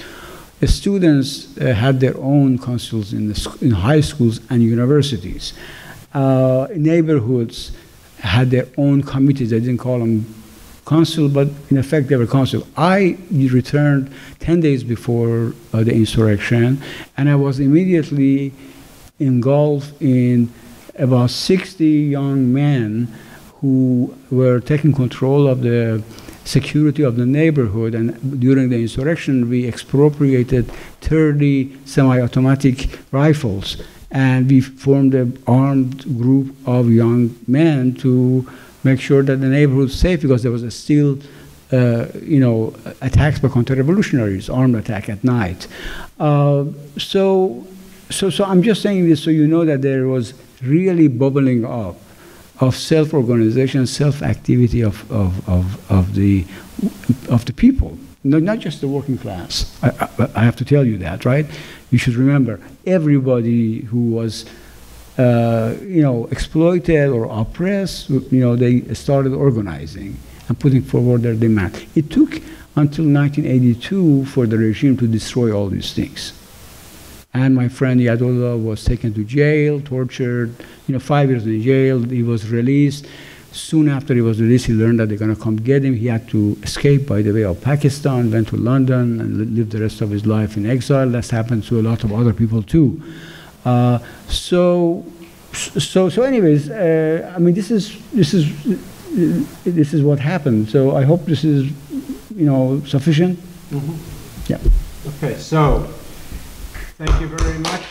The students had their own councils in high schools and universities. Neighborhoods had their own committees. They didn't call them council, but in effect they were council. I returned 10 days before the insurrection, and I was immediately engulfed in about 60 young men who were taking control of the security of the neighborhood. And during the insurrection, we expropriated 30 semi-automatic rifles, and we formed an armed group of young men to make sure that the neighborhood was safe, because there was still, attacks by counter-revolutionaries, armed attack at night. So I'm just saying this so you know that there was really bubbling up of self-organization, self-activity of the people, not just the working class. I have to tell you that, right? You should remember, everybody who was exploited or oppressed, they started organizing and putting forward their demand. It took until 1982 for the regime to destroy all these things. And my friend Yadullah was taken to jail, tortured, 5 years in jail. He was released. Soon after he was released, he learned that they're going to come get him. He had to escape by the way of Pakistan, went to London, and lived the rest of his life in exile. That's happened to a lot of other people too. So anyways, I mean, this is what happened. So I hope this is, sufficient. Mm-hmm. Yeah. Okay. So thank you very much.